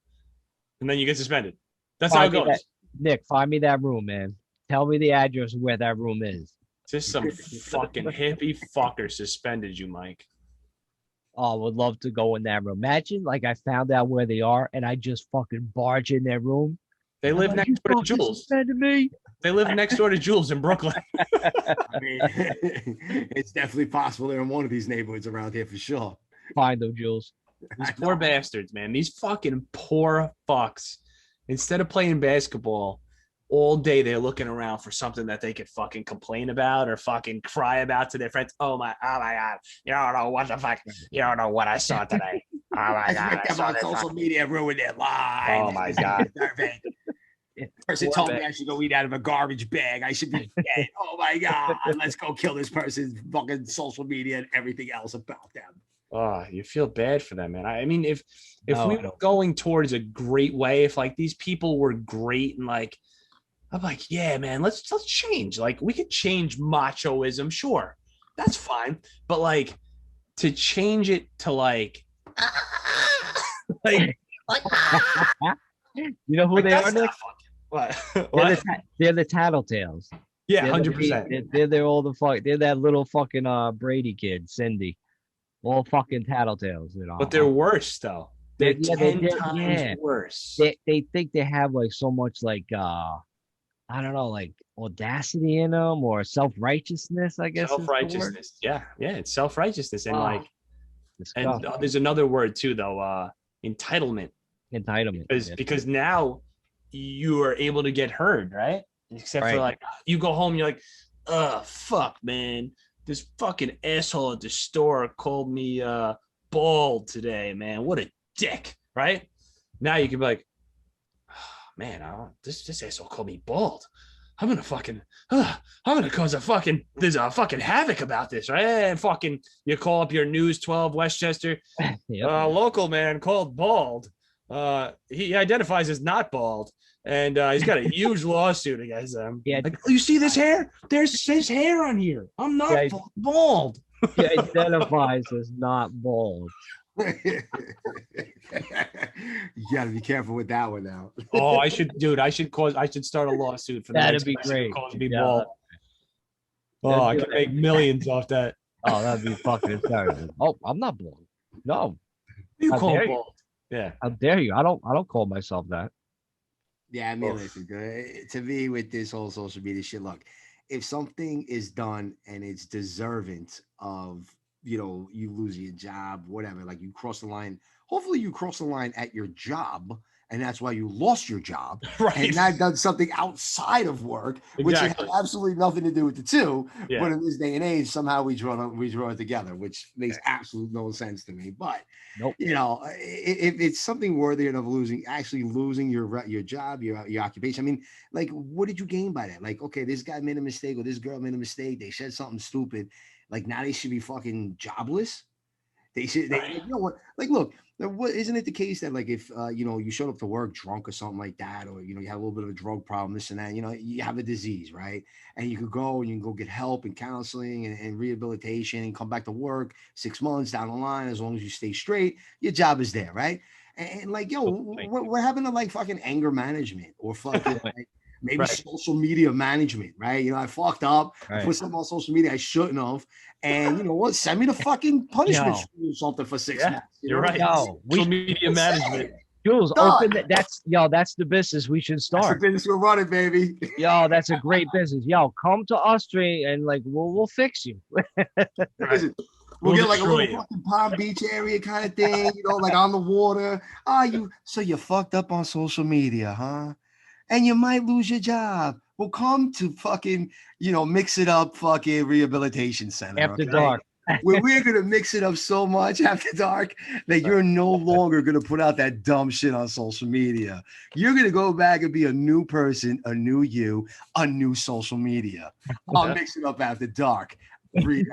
C: and then you get suspended. That's how it goes.
A: Nick, find me that room, man. Tell me the address of where that room is.
C: Just some fucking hippie fucker suspended you, Mike.
A: Oh, I would love to go in that room. Imagine, like, I found out where they are, and I just fucking barge in their room.
C: They live next door to Jules.
A: Me.
C: They live next door to Jules in Brooklyn.
B: I mean, it's definitely possible they're in one of these neighborhoods around here for sure.
A: Find them, Jules.
C: These poor bastards, man. These fucking poor fucks. Instead of playing basketball all day, they're looking around for something that they could fucking complain about or fucking cry about to their friends. Oh my God. You don't know what the fuck. You don't know what I saw today. Oh my God.
B: I saw on social media ruin their lives.
C: Oh my God.
B: Person told me I should go eat out of a garbage bag. I should be dead. Oh my God. Let's go kill this person's fucking social media and everything else about them.
C: Oh, you feel bad for them, man. I mean, if we were going towards a great way, if like these people were great and like, I'm like, yeah, man, let's change. Like we could change machoism, sure, that's fine. But like to change it to like
A: you know who they are, Nick?
C: What?
A: They're the Tattletales.
C: Yeah, 100%.
A: They're all the fuck. They're that little fucking Brady kid, Cindy. All fucking Tattletales,
C: But they're worse though. They're 10 times worse.
A: They think they have like so much like I don't know, like audacity in them or self-righteousness, I guess.
C: Self-righteousness. Yeah, it's self-righteousness. And like there's another word too though, entitlement. Because now you are able to get heard, right? Except for like you go home, you're like, fuck, man. This fucking asshole at the store called me bald today, man. What a dick, right? Now you can be like, man, this asshole called me bald. I'm gonna cause a fucking havoc about this, right? And fucking you call up your News 12 Westchester local man called bald. He identifies as not bald. And he's got a huge lawsuit against them. Yeah, like, you see this hair? There's his hair on here. I'm not bald.
A: He identifies as not bald.
B: You gotta be careful with that one now.
C: Oh, I should start a lawsuit for that.
A: That'd be great.
C: Calls me bald. Oh, I could make millions off that.
A: Oh, that'd be fucking terrible. Oh, I'm not bald. No.
C: You call me bald? Yeah.
A: How dare you? I don't call myself that.
B: Yeah, I mean, listen, to me with this whole social media shit, look, if something is done and it's deserving of, you losing your job, whatever, like you cross the line, hopefully you cross the line at your job and that's why you lost your job. Right. And that does something outside of work, which has absolutely nothing to do with the two. Yeah. But in this day and age, somehow we draw it together, which makes absolute no sense to me. But if it's something worthy of losing your job, your occupation. I mean, like, what did you gain by that? Like, okay, this guy made a mistake or this girl made a mistake. They said something stupid. Like now they should be fucking jobless. They should. You know what? Like, look. What isn't it the case that like if you showed up to work drunk or something like that, or you had a little bit of a drug problem, this and that, you have a disease, right? And you can go get help and counseling and rehabilitation and come back to work 6 months down the line, as long as you stay straight, your job is there, right? And like, we're having to like fucking anger management or fucking like, maybe social media management, right? I fucked up, I put something on social media I shouldn't have, and you know what? Send me the fucking punishment or something for 6 months.
C: You're right. Social media management.
A: Jules, open that. That's the business we should start.
B: That's the business we're running, baby.
A: That's a great business. Come to us straight and like we'll fix you.
B: We'll get like a little fucking Palm Beach area kind of thing, like on the water. So you fucked up on social media, huh? And you might lose your job. Well, come to fucking, Mix It Up fucking rehabilitation center.
A: After dark.
B: where we're gonna mix it up so much after dark that you're no longer gonna put out that dumb shit on social media. You're gonna go back and be a new person, a new you, a new social media. I'll mix it up after dark. Read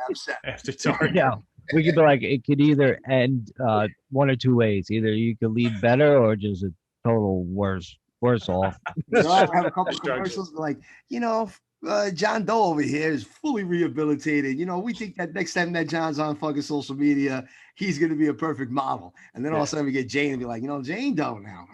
C: After dark.
A: Yeah. We could be like, it could either end one or two ways. Either you could leave better or just a total worse off.
B: Have a couple of commercials like, John Doe over here is fully rehabilitated. We think that next time that John's on fucking social media, he's going to be a perfect model. And then all of a sudden we get Jane and be like, Jane Doe now.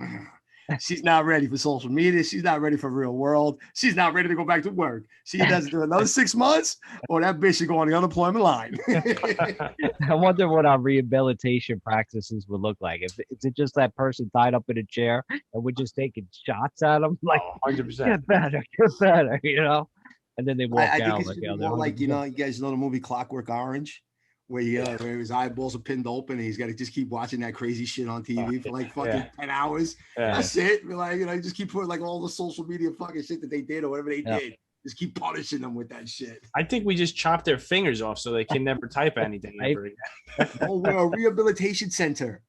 B: She's not ready for social media. She's not ready for real world. She's not ready to go back to work. She doesn't do another 6 months or that bitch should go on the unemployment line.
A: I wonder what our rehabilitation practices would look like. Is it just that person tied up in a chair and we're just taking shots at them? Like,
C: 100%.
A: Get better, And then they walk
B: I
A: out
B: think it's more like, you guys know the movie Clockwork Orange, where where his eyeballs are pinned open and he's got to just keep watching that crazy shit on TV for like fucking 10 hours. That's it. Like, just keep putting like all the social media fucking shit that they did or whatever they did. Just keep punishing them with that shit.
C: I think we just chop their fingers off so they can never type anything ever again.
B: Oh, we're a rehabilitation center.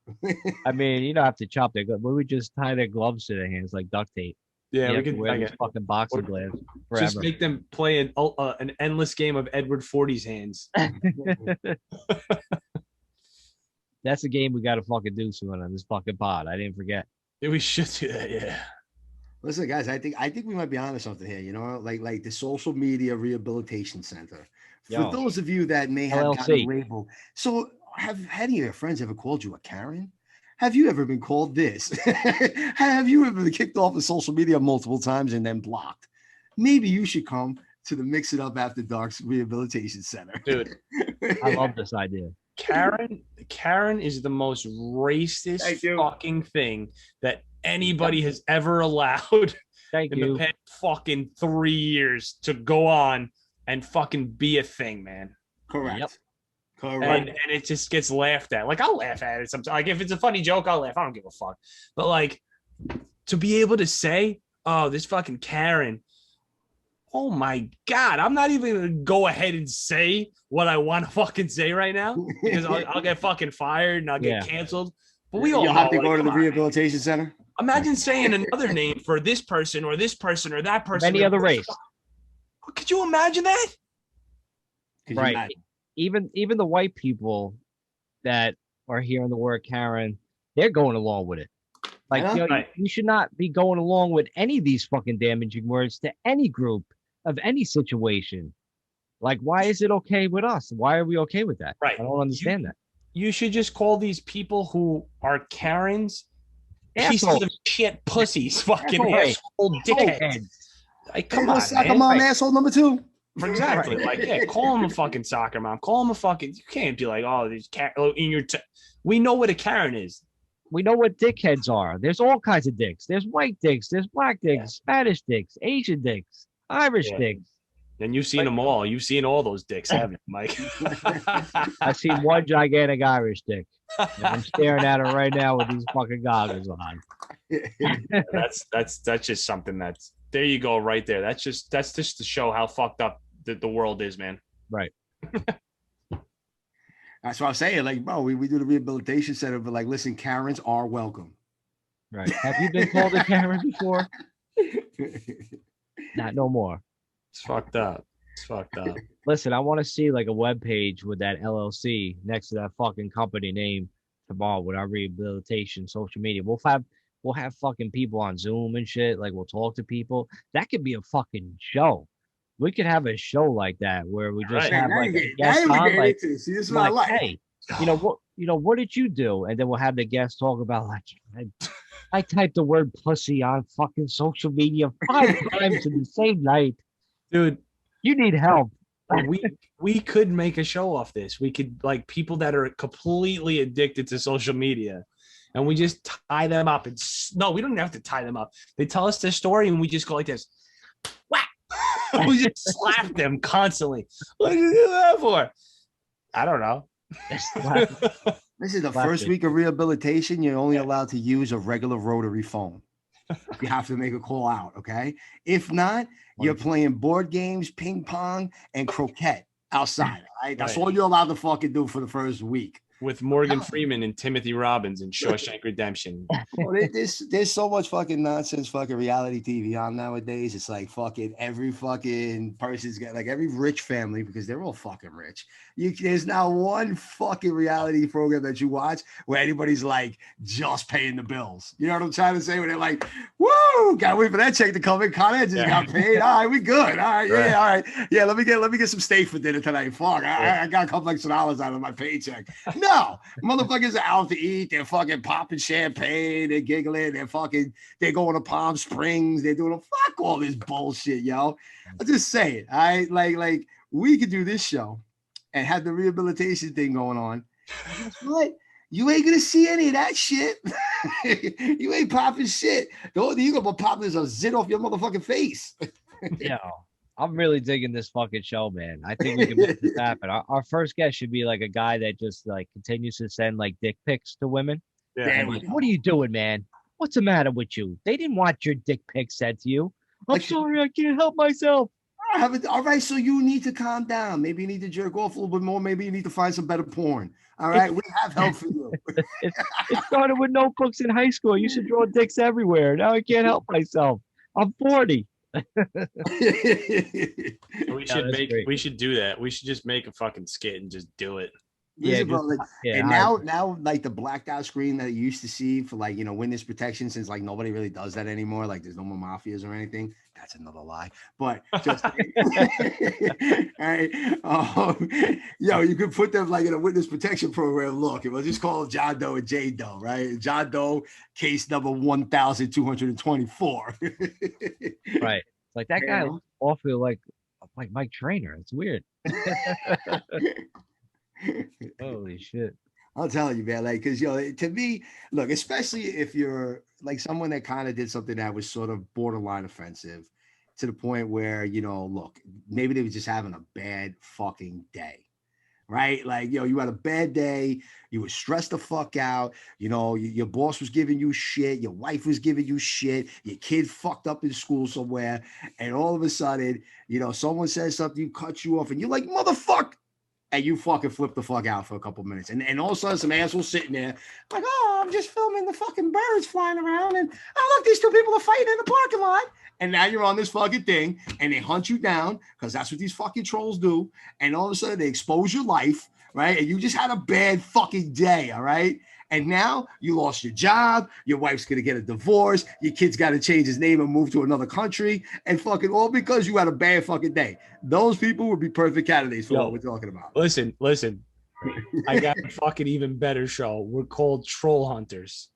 A: I mean, you don't have to chop their gloves. We would just tie their gloves to their hands like duct tape.
C: Yeah,
A: we
C: could
A: wear these fucking boxing gloves forever.
C: Just make them play an endless game of Edward Forty's hands.
A: That's a game we got to fucking do soon on this fucking pod. I didn't forget.
C: Yeah, we should do that. Yeah.
B: Listen, guys, I think we might be onto something here. Like the social media rehabilitation center. For those of you that may have gotten labeled, so have any of your friends ever called you a Karen? Have you ever been called this? Have you ever been kicked off of social media multiple times and then blocked? Maybe you should come to the Mix It Up After Dark's Rehabilitation Center.
C: Dude,
A: I love this idea.
C: Karen is the most racist fucking thing that anybody has ever allowed in the past fucking 3 years to go on and fucking be a thing, man.
B: Correct. Yep.
C: And it just gets laughed at. Like, I'll laugh at it sometimes. Like, if it's a funny joke, I'll laugh. I don't give a fuck. But like, to be able to say, "Oh, this fucking Karen," oh my god, I'm not even gonna go ahead and say what I want to fucking say right now because I'll get fucking fired and I'll get canceled. But we all
B: have to go to the rehabilitation center.
C: Imagine saying another name for this person or this person or that person.
A: Any other race.
C: Could you imagine that?
A: Right. Even the white people that are hearing the word Karen, they're going along with it. Like, you should not be going along with any of these fucking damaging words to any group of any situation. Like, why is it okay with us? Why are we okay with that?
C: Right.
A: I don't understand that.
C: You should just call these people who are Karens pieces of shit pussies, fucking asshole dickheads. Like, come on,
B: soccer mom, asshole number 2.
C: Exactly. Like, call him a fucking soccer mom. Call him a fucking. You can't be like, oh, these in your. We know what a Karen is.
A: We know what dickheads are. There's all kinds of dicks. There's white dicks. There's black dicks. Spanish dicks. Asian dicks. Irish dicks.
C: And you've seen them all. You've seen all those dicks, haven't you, Mike?
A: I've seen one gigantic Irish dick. And I'm staring at it right now with these fucking goggles on.
C: That's just something that's. There you go, right there. That's just to show how fucked up the world is, man.
A: Right.
B: That's what I'm saying. Like, bro, we do the rehabilitation center, but like, listen, Karens are welcome.
A: Right. Have you been called a Karen before? Not no more.
C: It's fucked up.
A: Listen, I want to see like a web page with that LLC next to that fucking company name tomorrow with our rehabilitation social media. We'll have fucking people on Zoom and shit. Like, we'll talk to people. That could be a fucking show. We could have a show like that where we just have like a guest on, like, see, this is what I like. Hey, what did you do? And then we'll have the guest talk about like, I typed the word pussy on fucking social media 5 times in the same night.
C: Dude,
A: you need help.
C: We could make a show off this. We could, like, people that are completely addicted to social media. And we just tie them up. No, we don't even have to tie them up. They tell us their story, and we just go like this. Whack! We just slap them constantly. What did you do that for? I don't know.
B: This is the first week of rehabilitation. You're only allowed to use a regular rotary phone. You have to make a call out, okay? If not, you're playing board games, ping pong, and croquet outside. All right, that's
C: Right.
B: all you're allowed to fucking do for the first week.
C: With Morgan Freeman and Timothy Robbins in Shawshank Redemption.
B: Well, there's so much fucking nonsense, fucking reality TV on nowadays. It's like fucking every fucking person's got like every rich family because they're all fucking rich. There's not one fucking reality program that you watch where anybody's like just paying the bills. You know what I'm trying to say? Where they're like, "Woo, gotta wait for that check to come in." Con Ed just got paid. All right, we good. All right, yeah, all right, yeah. Let me get some steak for dinner tonight. Fuck, I got a couple extra dollars out of my paycheck. No, motherfuckers are out to eat. They're fucking popping champagne. They're giggling. They're going to Palm Springs. They're doing fuck all this bullshit, yo. I'm just saying. I like we could do this show and have the rehabilitation thing going on. And guess what? You ain't gonna see any of that shit. You ain't popping shit. You gonna pop this a zit off your motherfucking face.
A: Yeah. I'm really digging this fucking show, man. I think we can make this happen. Our first guest should be like a guy that just like continues to send like dick pics to women.
C: Yeah.
A: And like, what are you doing, man? What's the matter with you? They didn't want your dick pic sent to you. I'm sorry, I can't help myself.
B: All right, so you need to calm down. Maybe you need to jerk off a little bit more. Maybe you need to find some better porn. All right, we have help for you.
A: It started with notebooks in high school. You should draw dicks everywhere. Now I can't help myself. I'm 40.
C: We should do that. We should just make a fucking skit and just do it.
B: Yeah, bro, like, and
A: I-
B: now like the blacked out screen that you used to see for like, you know, witness protection, since like nobody really does that anymore. Like there's no more mafias or anything. That's another lie. But just all right. Yo, you could put them like in a witness protection program. Look, it was just called John Doe and Jane Doe, right? John Doe, case number 1224.
A: Right. Like that guy looks awfully like Mike Trainer. It's weird. Holy shit.
B: I'll tell you, man, like, because, to me, look, especially if you're like someone that kind of did something that was sort of borderline offensive to the point where, look, maybe they were just having a bad fucking day, right? Like, you had a bad day. You were stressed the fuck out. Your boss was giving you shit. Your wife was giving you shit. Your kid fucked up in school somewhere. And all of a sudden, someone says something, you cut you off, and you're like, motherfucker. And you fucking flip the fuck out for a couple minutes. And all of a sudden, some asshole sitting there like, oh, I'm just filming the fucking birds flying around. And oh, look, these two people are fighting in the parking lot. And now you're on this fucking thing and they hunt you down because that's what these fucking trolls do. And all of a sudden, they expose your life, right? And you just had a bad fucking day, all right? And now you lost your job. Your wife's going to get a divorce. Your kid's got to change his name and move to another country. And fucking all because you had a bad fucking day. Those people would be perfect candidates for what we're talking about.
C: Listen. I got a fucking even better show. We're called Troll Hunters.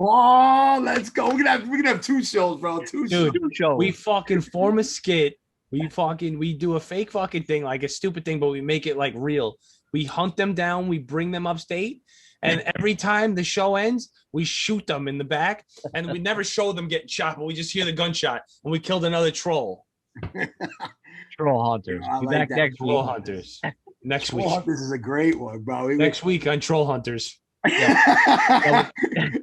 B: Oh, let's go. We're gonna have two shows, bro. Two shows.
C: We fucking form a skit. We do a fake fucking thing, like a stupid thing, but we make it like real. We hunt them down. We bring them upstate. And every time the show ends, we shoot them in the back, and we never show them getting shot, but we just hear the gunshot, and we killed another troll.
A: Troll Hunters.
B: I
A: Be
B: like
A: back
B: that.
A: next
C: Troll
A: week.
C: Hunters. Next
B: Troll
C: week.
B: Hunters is a great one, bro.
C: Next week on Troll Hunters.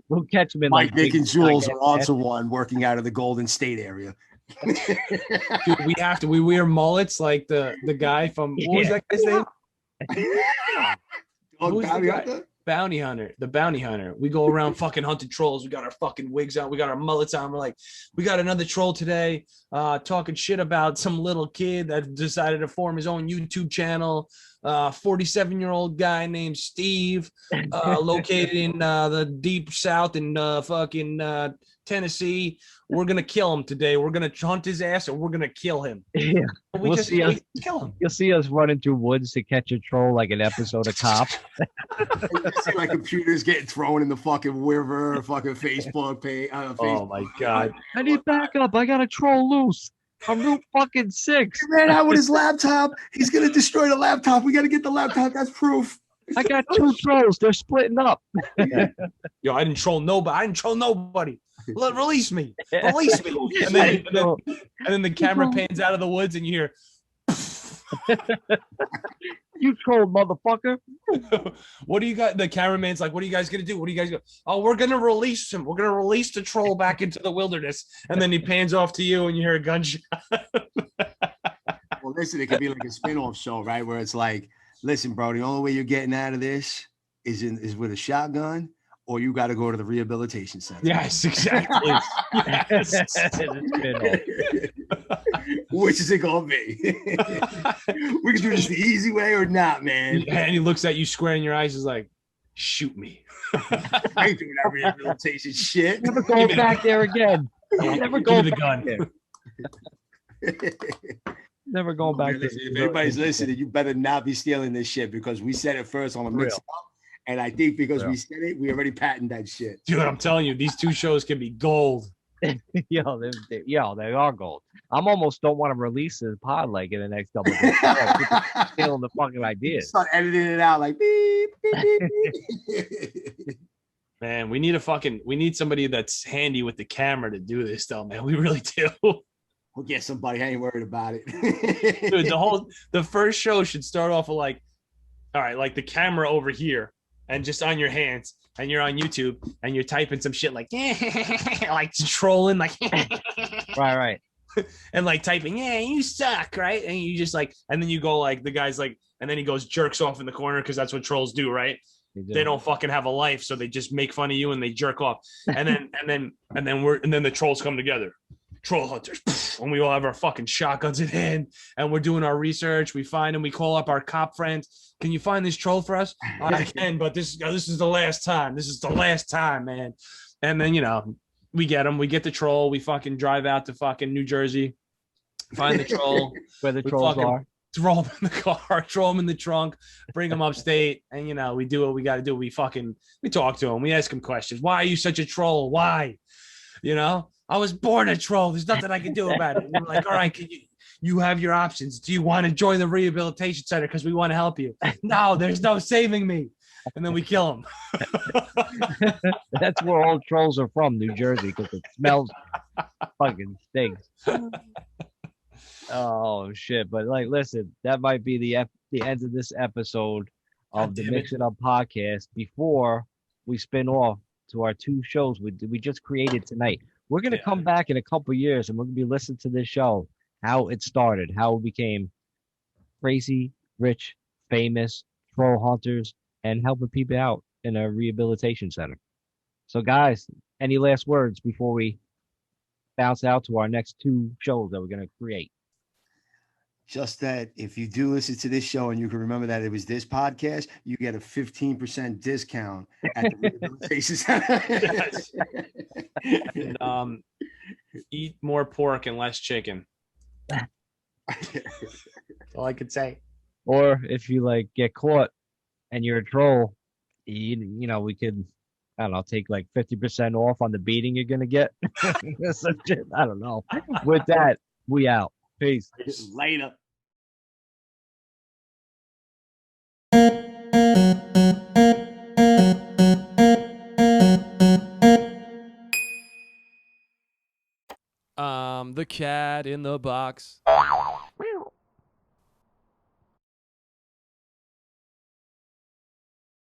A: We'll catch them in
B: Mike,
A: like
B: Dick, and Jules
A: podcast.
B: are onto one working out of the Golden State area.
C: Dude, we have to. We wear mullets like the guy from what was that guy's name?
B: Oh,
C: Who's the
B: Bounty
C: guy?
B: Hunter?
C: Bounty Hunter, the Bounty Hunter. We go around fucking hunting trolls. We got our fucking wigs on. We got our mullets on. We're like, we got another troll today, talking shit about some little kid that decided to form his own YouTube channel. 47-year-old guy named Steve, located in the deep south in fucking Tennessee. We're gonna kill him today. We're gonna hunt his ass and we're gonna kill him.
A: Yeah.
C: We just kill him.
A: You'll see us running through woods to catch a troll like an episode of Cops.
B: You see like computers getting thrown in the fucking river, fucking Facebook page.
C: Oh my god!
A: I need backup. I got a troll loose. I'm Route fucking 6.
B: He ran out with his laptop. He's gonna destroy the laptop. We gotta get the laptop. That's proof.
A: I got 2 trolls. They're splitting up.
C: Yo, I didn't troll nobody. Release me. Release me. And then the camera pans out of the woods and you hear,
A: You troll, motherfucker.
C: what do you got? The cameraman's like, what are you guys going to do? What are you guys going to? Oh, we're going to release him. We're going to release the troll back into the wilderness. And then he pans off to you and you hear a gunshot.
B: Well, listen, it could be like a spin-off show, right? Where it's like, listen, bro, the only way you're getting out of this is with a shotgun, or you got to go to the rehabilitation center.
C: Yes, exactly. Yes.
B: Which is it gonna be? We can do this the easy way or not, man.
C: And he looks at you square in your eyes, is like, shoot me.
B: I ain't doing that rehabilitation shit.
A: Never going back there again. Never going
C: the
A: back
C: gun.
A: there. Never going back
B: Okay, listen, if anybody's listening, you better not be stealing this shit because we said it first on a mix up. And I think because we said it, we already patented that shit.
C: Dude, I'm telling you, these two shows can be gold.
A: Yo, they are gold. I'm almost don't want to release this pod like in the next couple of days. Stealing the fucking ideas.
B: Start editing it out like beep, beep, beep.
C: Man, we need somebody that's handy with the camera to do this though, man. We really do.
B: We'll get somebody. I ain't worried about it.
C: Dude, the first show should start off with like, all right, like the camera over here and just on your hands, and you're on YouTube and you're typing some shit like like trolling, like
A: right.
C: And like typing, yeah, you suck, right? And you just like, and then you go like the guy's like, and then he goes jerks off in the corner because that's what trolls do, right? They don't fucking have a life, so they just make fun of you and they jerk off. And then the trolls come together. Troll hunters, and we all have our fucking shotguns in hand, and we're doing our research. We find them. We call up our cop friends. Can you find this troll for us? I can, but this is the last time. This is the last time, man. And then we get them. We get the troll. We fucking drive out to fucking New Jersey, find the troll
A: Where the trolls are.
C: Throw them in the car, throw them in the trunk, bring them upstate, and we do what we got to do. We talk to them. We ask them questions. Why are you such a troll? Why? I was born a troll. There's nothing I can do about it. And we're like, all right, you have your options. Do you want to join the rehabilitation center because we want to help you? No, there's no saving me. And then we kill them.
A: That's where all trolls are from, New Jersey, because it smells fucking stinks. Oh shit! But like, listen, that might be the end of this episode of the Mix It Up podcast. Before we spin off to our two shows we just created tonight. We're going to come back in a couple years and we're going to be listening to this show, how it started, how it became crazy, rich, famous, troll hunters, and helping people out in a rehabilitation center. So guys, any last words before we bounce out to our next two shows that we're going to create?
B: Just that if you do listen to this show and you can remember that it was this podcast, you get a 15% discount at the rehabilitation center.
C: Yes. And, eat more pork and less chicken. That's all I could say.
A: Or if you get caught and you're a troll, we could, I don't know, take like 50% off on the beating you're gonna get. Some shit, I don't know. With that, we out. Peace.
B: Later.
F: The cat in the box.